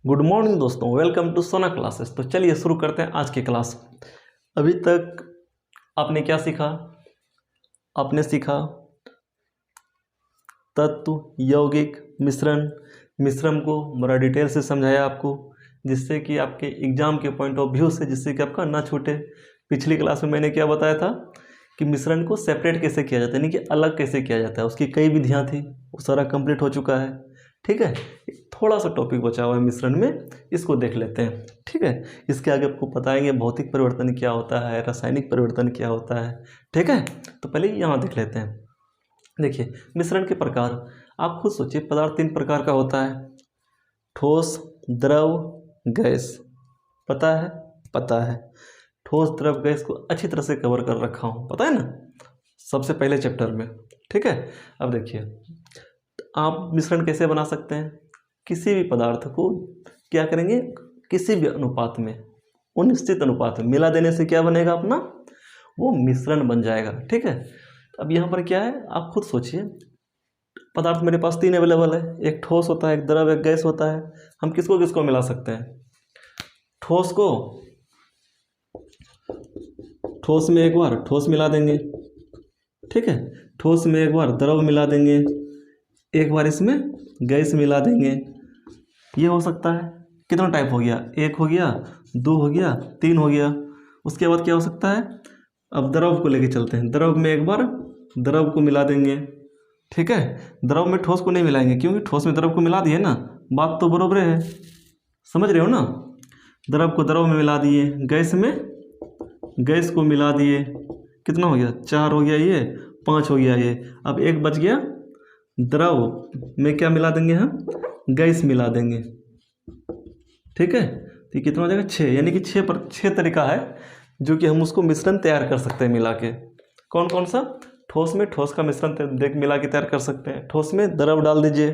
Good morning दोस्तों, welcome to सोना classes. तो चलिए शुरू करते हैं आज की क्लास। अभी तक आपने क्या सीखा? आपने सीखा तत्व, यौगिक, मिश्रण। मिश्रण को बड़ा डिटेल से समझाया आपको, जिससे कि आपके एग्जाम के पॉइंट ऑफ व्यू से, जिससे कि आपका ना छूटे। पिछली क्लास में मैंने क्या बताया था कि मिश्रण को सेपरेट कैसे किया जाता है, यानी कि अलग कैसे किया जाता है। उसकी कई विधियाँ थी, वो सारा कंप्लीट हो चुका है। ठीक है, थोड़ा सा टॉपिक बचा हुआ है मिश्रण में, इसको देख लेते हैं। ठीक है, इसके आगे आपको बताएंगे भौतिक परिवर्तन क्या होता है, रासायनिक परिवर्तन क्या होता है। ठीक है, तो पहले यहाँ देख लेते हैं। देखिए, मिश्रण के प्रकार आप खुद सोचिए। पदार्थ 3 प्रकार का होता है: ठोस, द्रव, गैस। पता है? पता है। ठोस, द्रव, गैस को अच्छी तरह से कवर कर रखा हूँ, पता है ना, सबसे पहले चैप्टर में। ठीक है, अब देखिए आप मिश्रण कैसे बना सकते हैं। किसी भी पदार्थ को क्या करेंगे, किसी भी अनुपात में, वो निश्चित अनुपात में मिला देने से क्या बनेगा अपना, वो मिश्रण बन जाएगा। ठीक है, अब यहाँ पर क्या है आप खुद सोचिए। पदार्थ मेरे पास 3 अवेलेबल है, एक ठोस होता है, एक द्रव, एक गैस होता है। हम किसको किसको मिला सकते हैं? ठोस को ठोस में एक बार ठोस मिला देंगे। ठीक है, ठोस में एक बार द्रव मिला देंगे, एक बार इसमें गैस मिला देंगे। ये हो सकता है। कितना टाइप हो गया? 1 हो गया, 2 हो गया, 3 हो गया। उसके बाद क्या हो सकता है? अब द्रव को लेके चलते हैं। द्रव में एक बार द्रव को मिला देंगे। ठीक है, द्रव में ठोस को नहीं मिलाएंगे, क्योंकि ठोस में द्रव को मिला दिए ना, बात तो बराबर है, समझ रहे हो ना। द्रव को द्रव में मिला दिए, गैस में गैस को मिला दिए। कितना हो गया? 4 हो गया, ये 5 हो गया। ये अब एक बच गया, द्रव में क्या मिला देंगे हम? गैस मिला देंगे। ठीक है, तो ये कितना हो जाएगा? 6। यानी कि 6 तरीका है जो कि हम उसको मिश्रण तैयार कर सकते हैं मिला के। कौन कौन सा? ठोस में ठोस का मिश्रण देख मिला के तैयार कर सकते हैं। ठोस में द्रव डाल दीजिए,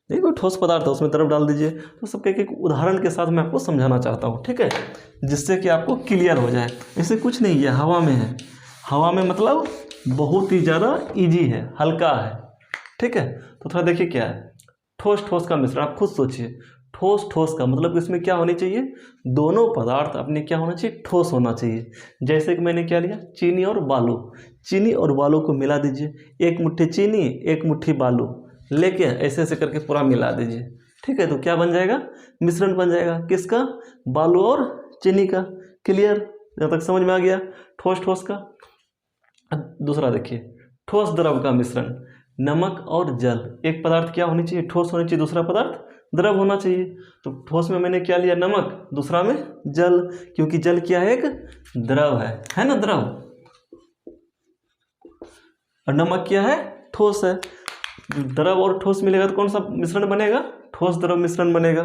नहीं कोई ठोस पदार्थ है उसमें द्रव डाल दीजिए। तो सबके एक उदाहरण के साथ मैं आपको समझाना चाहता हूँ। ठीक है, जिससे कि आपको क्लियर हो जाए। ऐसे कुछ नहीं है, हवा में है। हवा में मतलब बहुत ही ज़्यादा ईजी है, हल्का है। ठीक है, तो थोड़ा देखिए क्या है ठोस ठोस का मिश्रण। आप खुद सोचिए, ठोस ठोस का मतलब इसमें क्या होनी चाहिए? दोनों पदार्थ अपने क्या होना चाहिए? ठोस होना चाहिए। जैसे कि मैंने क्या लिया, चीनी और बालू। चीनी और बालू को मिला दीजिए, 1 मुट्ठी चीनी 1 मुट्ठी बालू लेके ऐसे ऐसे करके पूरा मिला दीजिए। ठीक है, तो क्या बन जाएगा? मिश्रण बन जाएगा। किसका? बालू और चीनी का। क्लियर? जहाँ तक समझ में आ गया ठोस ठोस का। अब दूसरा देखिए, ठोस द्रव का मिश्रण। नमक और जल। एक पदार्थ क्या होनी चाहिए? ठोस होनी चाहिए, दूसरा पदार्थ द्रव होना चाहिए। तो ठोस में मैंने क्या लिया? नमक। दूसरा में जल, क्योंकि जल क्या है? एक द्रव है ना, द्रव। और नमक क्या है? ठोस है। द्रव और ठोस मिलेगा तो कौन सा मिश्रण बनेगा? ठोस द्रव मिश्रण बनेगा।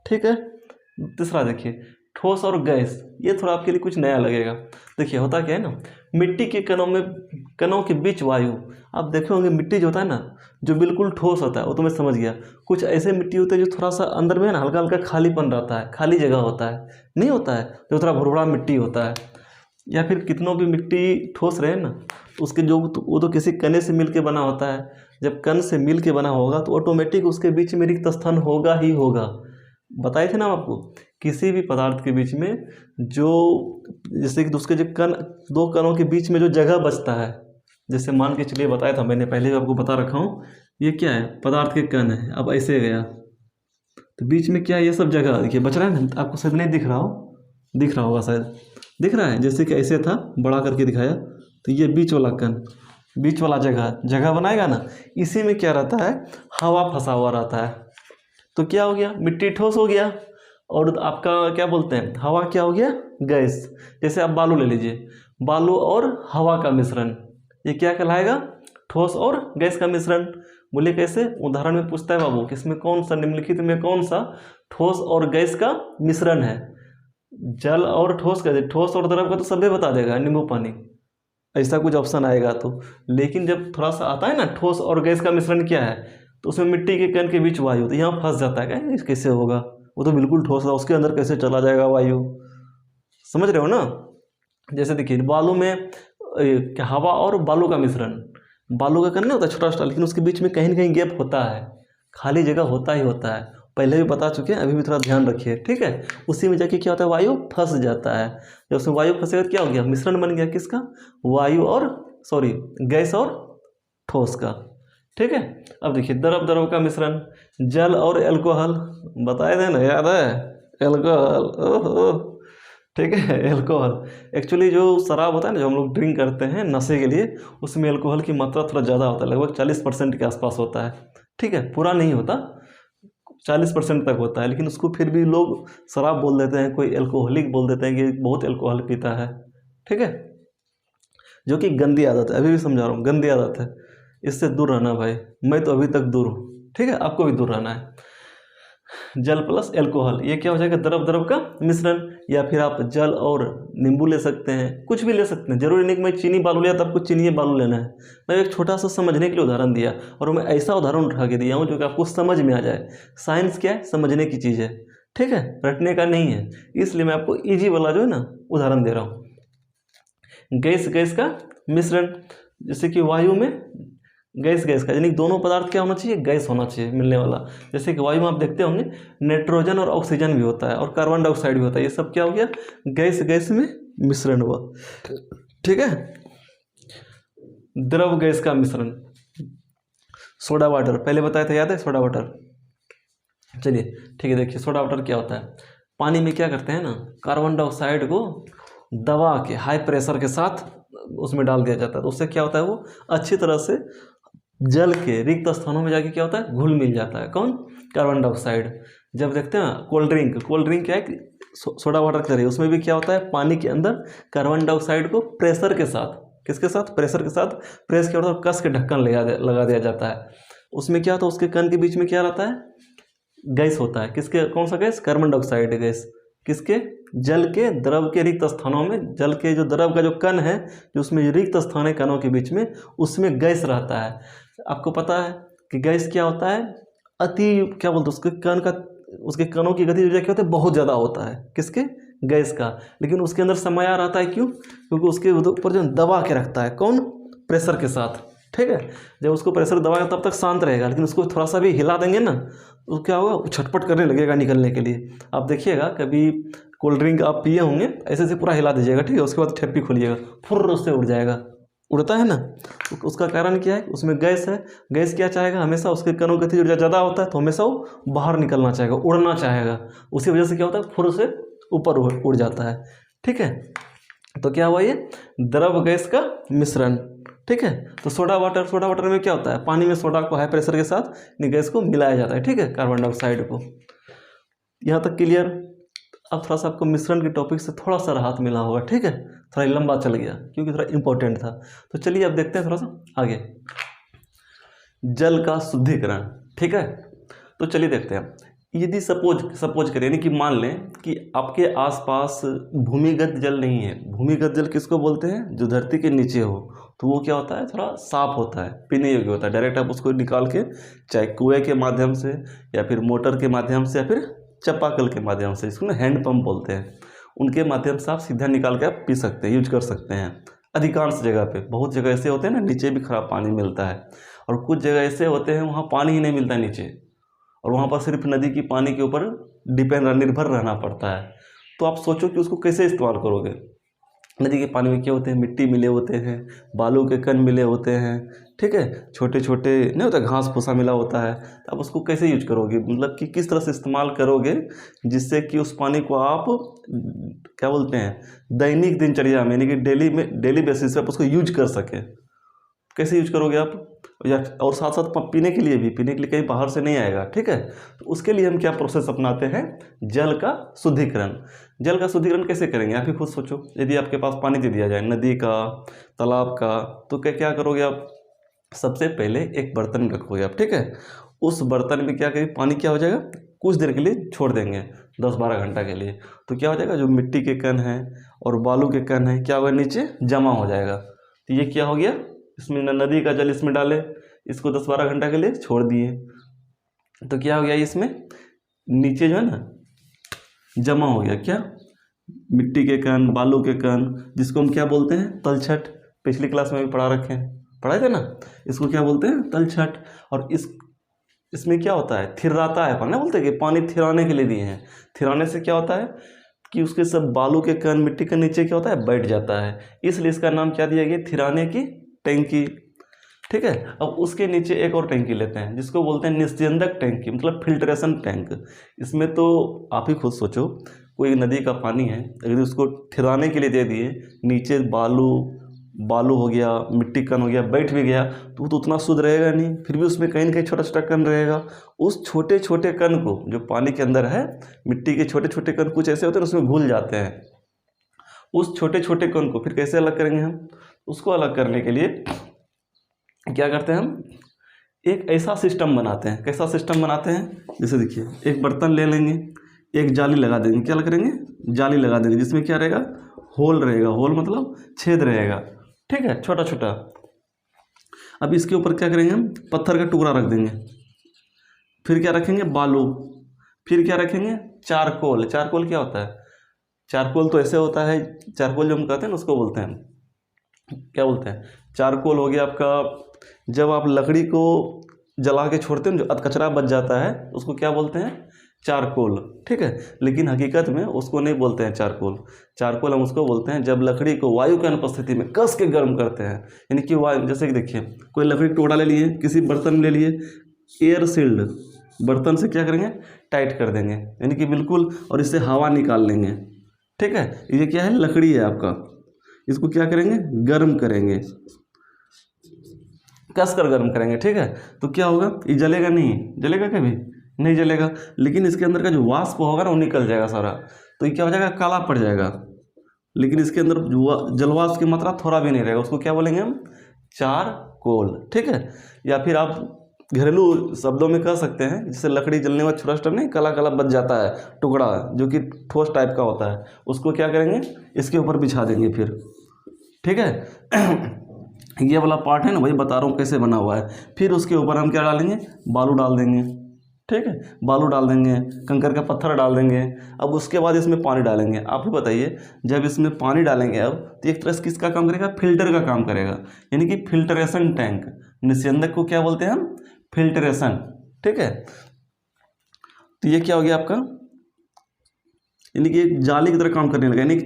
ठीक है, तीसरा देखिए, ठोस और गैस। ये थोड़ा आपके लिए कुछ नया लगेगा। देखिए होता क्या है ना, मिट्टी के कणों के बीच वायु। आप देखे होंगे मिट्टी जो होता है ना, जो बिल्कुल ठोस होता है, वो तो मैं समझ गया। कुछ ऐसे मिट्टी होते हैं जो थोड़ा सा अंदर में है ना, हल्का हल्का खालीपन रहता है, खाली जगह होता है, नहीं होता है, जो थोड़ा भुरभुरा मिट्टी होता है। या फिर कितनों भी मिट्टी ठोस रहे ना, उसके जो वो तो किसी कण से मिल के बना होता है। जब कण से मिल के बना होगा तो ऑटोमेटिक उसके बीच में रिक्त स्थान होगा ही होगा। बताए थे ना आपको, किसी भी पदार्थ के बीच में जो, जैसे कि उसके जो कण, 2 कणों के बीच में जो जगह बचता है, जैसे मान के चलिए, बताया था मैंने पहले भी आपको बता रखा हूँ, ये क्या है? पदार्थ के कण है। अब ऐसे गया तो बीच में क्या है? ये सब जगह देखिए बच रहा है ना, आपको शायद नहीं दिख रहा हो, दिख रहा होगा शायद, दिख रहा है। जैसे कि ऐसे था, बड़ा करके दिखाया, तो ये बीच वाला कण, बीच वाला जगह बनाएगा ना, इसी में क्या रहता है? हवा फंसा हुआ रहता है। तो क्या हो गया? मिट्टी ठोस हो गया, और आपका क्या बोलते हैं, हवा क्या हो गया? गैस। जैसे आप बालू ले लीजिए, बालू और हवा का मिश्रण, ये क्या कहलाएगा? ठोस और गैस का मिश्रण। बोले कैसे? उदाहरण में पूछता है बाबू, किसमें कौन सा, निम्नलिखित में कौन सा ठोस और गैस का मिश्रण है? जल और ठोस का, ठोस और द्रव का तो सभी बता देगा, नींबू पानी, ऐसा कुछ ऑप्शन आएगा तो। लेकिन जब थोड़ा सा आता है ना, ठोस और गैस का मिश्रण क्या है, तो उसमें मिट्टी के कण के बीच वायु, तो यहाँ फंस जाता है। क्या कैसे होगा? वो तो बिल्कुल ठोस है, उसके अंदर कैसे चला जाएगा वायु? समझ रहे हो ना। जैसे देखिए बालू में हवा और बालू का मिश्रण, बालू का कण नहीं होता छोटा छोटा, लेकिन उसके बीच में कहीं ना कहीं गैप होता है, खाली जगह होता ही होता है। पहले भी बता चुके हैं, अभी भी थोड़ा ध्यान रखिए, ठीक है। उसी में जाके क्या होता है, वायु फंस जाता है। जब उसमें वायु फंसेगा तो क्या हो गया, मिश्रण बन गया किसका, वायु और गैस और ठोस का, ठीक है। अब देखिए द्रव द्रव का मिश्रण, जल और एल्कोहल, बताए थे ना, याद है, एल्कोहल, ओहो, ठीक है। एल्कोहल एक्चुअली जो शराब होता है ना, जो हम लोग ड्रिंक करते हैं नशे के लिए, उसमें एल्कोहल की मात्रा थोड़ा ज़्यादा होता है, लगभग 40% के आसपास होता है, ठीक है। पूरा नहीं होता, 40% तक होता है, लेकिन उसको फिर भी लोग शराब बोल देते हैं, कोई एल्कोहलिक बोल देते हैं कि बहुत एल्कोहल पीता है, ठीक है। जो कि गंदी आदत है, अभी भी समझा रहा हूँ, गंदी आदत है, इससे दूर रहना भाई। मैं तो अभी तक दूर हूँ, ठीक है, आपको भी दूर रहना है। जल प्लस एल्कोहल, ये क्या हो जाएगा, द्रव द्रव का मिश्रण। या फिर आप जल और नींबू ले सकते हैं, कुछ भी ले सकते हैं, जरूरी नहीं कि मैं चीनी बालू लिया तो आपको चीनी बालू लेना है। मैं एक छोटा सा समझने के लिए उदाहरण दिया, और मैं ऐसा उदाहरण उठा के दिया हूँ जो कि आपको समझ में आ जाए। साइंस क्या है, समझने की चीज़ है, ठीक है, रटने का नहीं है। इसलिए मैं आपको ईजी वाला जो है ना उदाहरण दे रहा हूँ। गैस गैस का मिश्रण, जैसे कि वायु में गैस गैस का, यानी दोनों पदार्थ क्या होना चाहिए, गैस होना चाहिए मिलने वाला। जैसे कि वायु में आप देखते होंगे नाइट्रोजन और ऑक्सीजन भी होता है और कार्बन डाइऑक्साइड भी होता है, ये सब क्या हो गया, गैस गैस में मिश्रण हुआ, ठीक है। द्रव गैस का मिश्रण, सोडा वाटर, पहले बताया था, याद है, सोडा वाटर। चलिए ठीक है, देखिए सोडा वाटर क्या होता है, पानी में क्या करते हैं ना, कार्बन डाइऑक्साइड को दबा के हाई प्रेशर के साथ उसमें डाल दिया जाता है, तो उससे क्या होता है, वो अच्छी तरह से जल के रिक्त स्थानों में जाके क्या होता है, घुल मिल जाता है, कौन, कार्बन डाइऑक्साइड। जब देखते हैं कोल्ड ड्रिंक क्या है, सोडा वाटर की तरह, उसमें भी क्या होता है, पानी के अंदर कार्बन डाइऑक्साइड को प्रेशर के साथ, किसके साथ, प्रेशर के साथ, प्रेस क्या होता है, कस के ढक्कन लगा दिया जाता है। उसमें क्या होता है, उसके कण के बीच में क्या रहता है, गैस होता है, किसके, कौन सा गैस, कार्बन डाइऑक्साइड गैस, किसके, जल के द्रव के रिक्त स्थानों में, जल के जो द्रव का जो कण है, जो उसमें रिक्त स्थान है कणों के बीच में, उसमें गैस रहता है। आपको पता है कि गैस क्या होता है, अति, क्या बोलते हैं, उसके कण का, उसके कणों की गति जो क्या होता है, बहुत ज़्यादा होता है, किसके, गैस का। लेकिन उसके अंदर समय रहता है, क्यों, क्योंकि उसके ऊपर जो दबा के रखता है, कौन, प्रेशर के साथ, ठीक है। जब उसको प्रेशर दबाएगा तब तक शांत रहेगा, लेकिन उसको थोड़ा सा भी हिला देंगे ना, तो क्या होगा, वो छटपट करने लगेगा निकलने के लिए। आप देखिएगा कभी कोल्ड ड्रिंक आप पिए होंगे, ऐसे से पूरा हिला दीजिएगा, ठीक है, उसके बाद ठेपी खोलिएगा, फुर्र उससे उड़ जाएगा, उड़ता है ना। तो उसका कारण क्या है, उसमें गैस है। गैस क्या चाहेगा, हमेशा उसके कणों की गति ज़्यादा होता है, तो हमेशा वो बाहर निकलना चाहेगा, उड़ना चाहेगा, उसी वजह से क्या होता है, फुर्र से ऊपर उड़ जाता है, ठीक है। तो क्या हुआ, ये द्रव गैस का मिश्रण, ठीक है। तो सोडा वाटर में क्या होता है, पानी में सोडा को हाई प्रेशर के साथ गैस को मिलाया जाता है, ठीक है, कार्बन डाइऑक्साइड को। यहाँ तक क्लियर। अब थोड़ा सा आपको मिश्रण के टॉपिक से थोड़ा सा राहत मिला होगा, ठीक है, थोड़ा लंबा चल गया क्योंकि थोड़ा इंपॉर्टेंट था। तो चलिए अब देखते हैं थोड़ा सा आगे, जल का शुद्धिकरण, ठीक है। तो चलिए देखते हैं, यदि सपोज करें, यानी कि मान लें कि आपके आसपास भूमिगत जल नहीं है। भूमिगत जल किसको बोलते हैं, जो धरती के नीचे हो, तो वो क्या होता है, थोड़ा साफ होता है, पीने योग्य होता है। डायरेक्ट आप उसको निकाल के चाहे कुएं के माध्यम से या फिर मोटर के माध्यम से या फिर चापाकल के माध्यम से, इसको ना हैंड पंप बोलते हैं, उनके माध्यम से आप सीधा निकाल के आप पी सकते हैं, यूज कर सकते हैं। अधिकांश जगह पे, बहुत जगह ऐसे होते हैं ना नीचे भी खराब पानी मिलता है, और कुछ जगह ऐसे होते हैं वहाँ पानी ही नहीं मिलता नीचे, और वहाँ पर सिर्फ नदी की पानी के ऊपर निर्भर रहना पड़ता है। तो आप सोचो कि उसको कैसे इस्तेमाल करोगे। नदी के पानी में क्या होते हैं, मिट्टी मिले होते हैं, बालू के कण मिले होते हैं, ठीक है, छोटे छोटे नहीं होता, घास भूसा मिला होता है। तो आप उसको कैसे यूज करोगे, मतलब कि किस तरह से इस्तेमाल करोगे जिससे कि उस पानी को आप क्या बोलते हैं, दैनिक दिनचर्या में, यानी कि डेली बेसिस पे आप उसको यूज कर सके। कैसे यूज करोगे आप, या और साथ साथ पीने के लिए कहीं बाहर से नहीं आएगा, ठीक है। तो उसके लिए हम क्या प्रोसेस अपनाते हैं, जल का शुद्धिकरण। जल का शुद्धिकरण कैसे करेंगे, आप ही खुद सोचो। यदि आपके पास पानी दे दिया जाए नदी का, तालाब का, तो क्या करोगे आप, सबसे पहले एक बर्तन रखोगे आप, ठीक है। उस बर्तन में क्या करेंगे, पानी क्या हो जाएगा, कुछ देर के लिए छोड़ देंगे, 10-12 घंटा के लिए। तो क्या हो जाएगा, जो मिट्टी के कण हैं और बालू के कण हैं, क्या होगा, नीचे जमा हो जाएगा। तो ये क्या हो गया, इसमें नदी का जल इसमें डाले, इसको 10-12 घंटा के लिए छोड़ दिए, तो क्या हो गया, इसमें नीचे जो है ना जमा हो गया, क्या, मिट्टी के कण, बालू के कण, जिसको हम क्या बोलते हैं, तलछट। पिछली क्लास में भी पढ़ाए थे ना, इसको क्या बोलते हैं, तलछट। और इसमें क्या होता है, थिर्राता है पानी, बोलते हैं कि पानी थिराने के लिए दिए हैं। थिराने से क्या होता है कि उसके सब बालू के कण, मिट्टी के नीचे क्या होता है, बैठ जाता है, इसलिए इसका नाम क्या दिया गया, थिराने की टैंकी। ठीक है, अब उसके नीचे एक और टैंकी लेते हैं जिसको बोलते हैं निस्यंदक टैंकी, मतलब फिल्ट्रेशन टैंक। इसमें तो आप ही खुद सोचो, कोई नदी का पानी है, अगर उसको ठिराने के लिए दे दिए, नीचे बालू हो गया, मिट्टी कण हो गया, बैठ भी गया, तो वो तो उतना शुद्ध रहेगा नहीं, फिर भी उसमें कहीं ना कहीं छोटा छोटा कण रहेगा। उस छोटे छोटे कण को, जो पानी के अंदर है, मिट्टी के छोटे छोटे कण कुछ ऐसे होते हैं उसमें घुल जाते हैं, उस छोटे छोटे कण को फिर कैसे अलग करेंगे हम, उसको अलग करने के लिए क्या करते हैं हम, एक ऐसा सिस्टम बनाते हैं। कैसा सिस्टम बनाते हैं, जैसे देखिए, एक बर्तन ले लेंगे, एक जाली लगा देंगे, क्या करेंगे, जाली लगा देंगे, जिसमें क्या रहेगा, होल रहेगा, होल मतलब छेद रहेगा, ठीक है, छोटा छोटा। अब इसके ऊपर क्या करेंगे हम, पत्थर का टुकड़ा रख देंगे, फिर क्या रखेंगे, बालू, फिर क्या रखेंगे, चारकोल। चारकोल क्या होता है, चारकोल तो ऐसे होता है, चारकोल जो हम कहते हैं ना उसको बोलते हैं, क्या बोलते हैं, चारकोल हो गया आपका, जब आप लकड़ी को जला के छोड़ते हैं जो कचरा बच जाता है उसको क्या बोलते हैं, चारकोल। ठीक है, लेकिन हकीकत में उसको नहीं बोलते हैं चारकोल। चारकोल हम उसको बोलते हैं जब लकड़ी को वायु की अनुपस्थिति में कस के गर्म करते हैं, यानी कि वायु, जैसे कि देखिए, कोई लकड़ी का टुकड़ा ले लिए, किसी बर्तन में ले लिए, एयर सील्ड बर्तन से क्या करेंगे, टाइट कर देंगे, यानी कि बिल्कुल, और इससे हवा निकाल लेंगे। ठीक है, ये क्या है, लकड़ी है आपका, इसको क्या करेंगे, गर्म करेंगे, कस कर गर्म करेंगे। ठीक है, तो क्या होगा, ये जलेगा नहीं, जलेगा कभी नहीं जलेगा, लेकिन इसके अंदर का जो वाष्प होगा ना वो निकल जाएगा सारा, तो ये क्या हो जाएगा, काला पड़ जाएगा, लेकिन इसके अंदर जलवाष्प की मात्रा थोड़ा भी नहीं रहेगा, उसको क्या बोलेंगे हम, चारकोल। ठीक है, या फिर आप घरेलू शब्दों में कह सकते हैं, जैसे लकड़ी जलने का छोटा छोटा नहीं काला काला बच जाता है टुकड़ा, जो कि ठोस टाइप का होता है, उसको क्या करेंगे, इसके ऊपर बिछा देंगे फिर। ठीक है ये वाला पार्ट है ना, वही बता रहा हूँ कैसे बना हुआ है। फिर उसके ऊपर हम क्या डालेंगे, बालू डाल देंगे। ठीक है, बालू डाल देंगे, कंकर का पत्थर डाल देंगे। अब उसके बाद इसमें पानी डालेंगे। आप ही बताइए, जब इसमें पानी डालेंगे अब, तो एक तरह से किसका काम करेगा, फिल्टर का काम करेगा, यानी कि फिल्टरेशन टैंक। निस्यंदक को क्या बोलते हैं हम, फिल्टरेशन। ठीक है, तो ये क्या हो गया आपका, यानी कि एक जाली की तरह काम करने लगा, यानी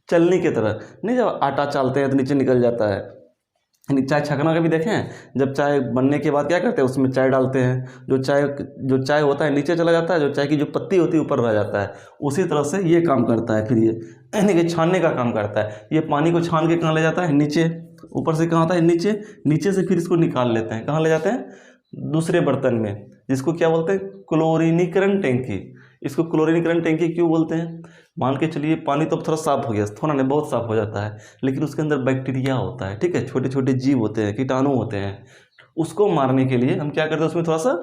चलने की तरह नहीं, जब आटा चालते हैं तो नीचे निकल जाता है, यानी चाय छकना का भी देखें, जब चाय बनने के बाद क्या करते हैं, उसमें चाय डालते हैं, जो चाय होता है नीचे चला जाता है, जो चाय की जो पत्ती होती है ऊपर रह जाता है, उसी तरह से ये काम करता है। फिर ये यानी कि छानने का काम करता है, ये पानी को छान के कहाँ ले जाता है, नीचे, ऊपर से कहाँ आता है, नीचे, नीचे से फिर इसको निकाल लेते हैं, कहाँ ले जाते हैं, दूसरे बर्तन में, जिसको क्या बोलते हैं, क्लोरीनीकरण टैंकी। इसको क्लोरीनीकरण टैंकी क्यों बोलते हैं, मान के चलिए पानी तो थोड़ा साफ हो गया, थोड़ा नहीं बहुत साफ हो जाता है, लेकिन उसके अंदर बैक्टीरिया होता है। ठीक है, छोटे छोटे जीव होते हैं, कीटाणु होते हैं, उसको मारने के लिए हम क्या करते हैं, उसमें थोड़ा सा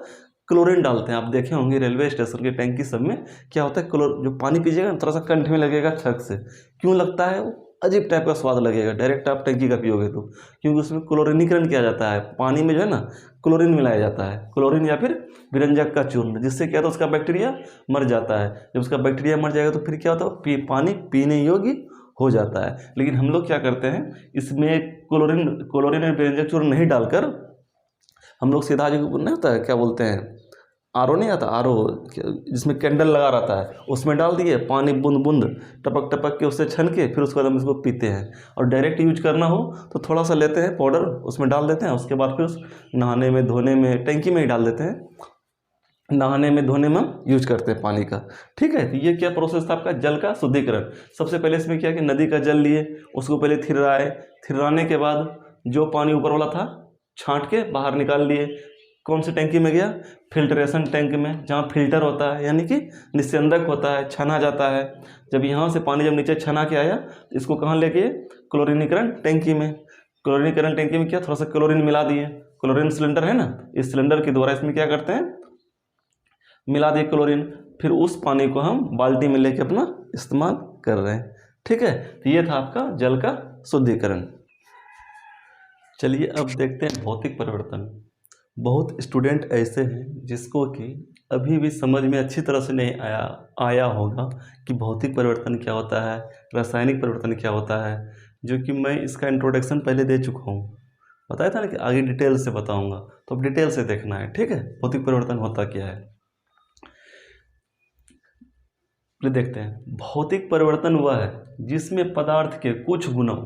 क्लोरीन डालते हैं। आप देखे होंगे रेलवे स्टेशन के टैंकी सब में क्या होता है, जो पानी पीजिएगा थोड़ा सा कंठ में लगेगा छक से, क्यों लगता है, वो अजीब टाइप का स्वाद लगेगा डायरेक्ट आप टैंकी का पियोगे तो, क्योंकि उसमें क्लोरीनीकरण किया जाता है, पानी में जो है ना क्लोरीन मिलाया जाता है, क्लोरीन या फिर विरंजक का चूर्ण, जिससे क्या होता है, उसका बैक्टीरिया मर जाता है। जब उसका बैक्टीरिया मर जाएगा तो फिर क्या होता है, पानी पीने योग्य हो जाता है। लेकिन हम लोग क्या करते हैं, इसमें क्लोरीन और विरंजक चूर्ण नहीं डालकर हम लोग सीधा जो नहीं होता है, क्या बोलते हैं, आर ओ नहीं आता, आर ओ जिसमें कैंडल लगा रहता है, उसमें डाल दिए, पानी बूंद बूंद टपक टपक के उससे छन के फिर उसके बाद हम इसको पीते हैं। और डायरेक्ट यूज करना हो तो थोड़ा सा लेते हैं पाउडर, उसमें डाल देते हैं, उसके बाद फिर उस नहाने में धोने में टैंकी में ही डाल देते हैं, नहाने में धोने में हम यूज करते हैं पानी का। ठीक है, तो ये क्या प्रोसेस था आपका, जल का शुद्धिकरण। सबसे पहले इसमें क्या कि नदी का जल लिए, उसको पहले थिर्राए, थिर्राने के बाद जो पानी ऊपर वाला था छांट के बाहर निकाल लिए, कौन सी टैंकी में गया, फिल्ट्रेशन टैंक में, जहाँ फिल्टर होता है, यानी कि निस्यंदक होता है, छना जाता है। जब यहाँ से पानी जब नीचे छना के आया, इसको कहाँ ले गए, क्लोरीनीकरण टैंकी में। क्लोरीनीकरण टैंकी में क्या, थोड़ा सा क्लोरीन मिला दिए, क्लोरीन सिलेंडर है ना, इस सिलेंडर के द्वारा इसमें क्या करते हैं, मिला दिए क्लोरीन, फिर उस पानी को हम बाल्टी में लेके अपना इस्तेमाल कर रहे हैं। ठीक है, तो ये था आपका जल का शुद्धिकरण। चलिए अब देखते हैं भौतिक परिवर्तन। बहुत स्टूडेंट ऐसे हैं जिसको कि अभी भी समझ में अच्छी तरह से नहीं आया होगा कि भौतिक परिवर्तन क्या होता है, रासायनिक परिवर्तन क्या होता है, जो कि मैं इसका इंट्रोडक्शन पहले दे चुका हूँ। बताया था ना कि आगे डिटेल से बताऊंगा, तो अब डिटेल से देखना है, ठीक है, भौतिक परिवर्तन होता क्या है। ये देखते हैं, भौतिक परिवर्तन वह है जिसमें पदार्थ के कुछ गुणों,